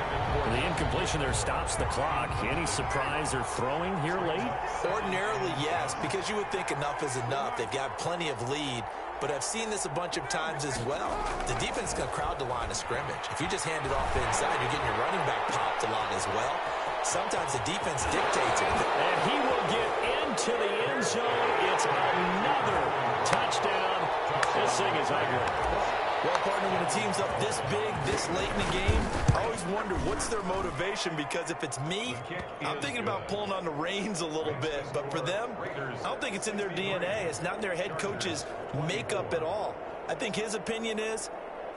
The incompletion there stops the clock. Any surprise they're throwing here late? Ordinarily, yes, because you would think enough is enough. They've got plenty of lead. But I've seen this a bunch of times as well. The defense is going to crowd the line of scrimmage. If you just hand it off inside, you're getting your running back popped a lot as well. Sometimes the defense dictates it. And he will get into the end zone. It's another touchdown. This thing is ugly. Well, partner, when a team's up this big, this late in the game, I always wonder what's their motivation, because if it's me, I'm thinking about pulling on the reins a little bit. But for them, I don't think it's in their DNA. It's not in their head coach's makeup at all. I think his opinion is,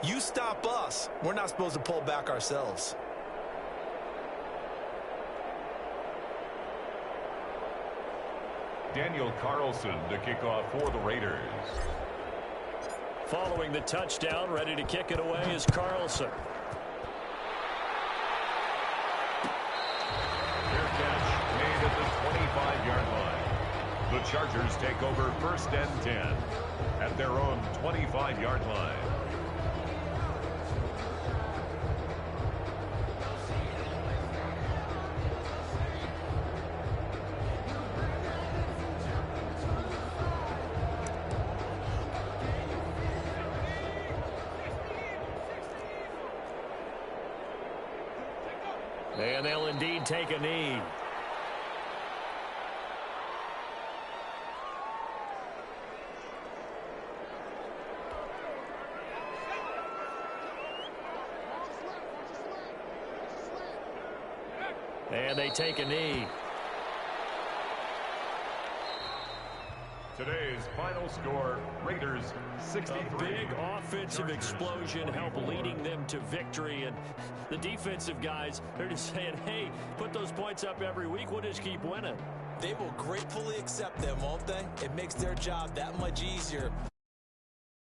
you stop us, we're not supposed to pull back ourselves. Daniel Carlson to kick off for the Raiders. Following the touchdown, ready to kick it away is Carlson. Fair catch made at the 25-yard line. The Chargers take over 1st and 10 at their own 25-yard line. And they'll indeed take a knee. And they take a knee. Today's final score, Raiders 63. A big offensive explosion helped leading them to victory. And the defensive guys, they're just saying, hey, put those points up every week. We'll just keep winning. They will gratefully accept them, won't they? It makes their job that much easier.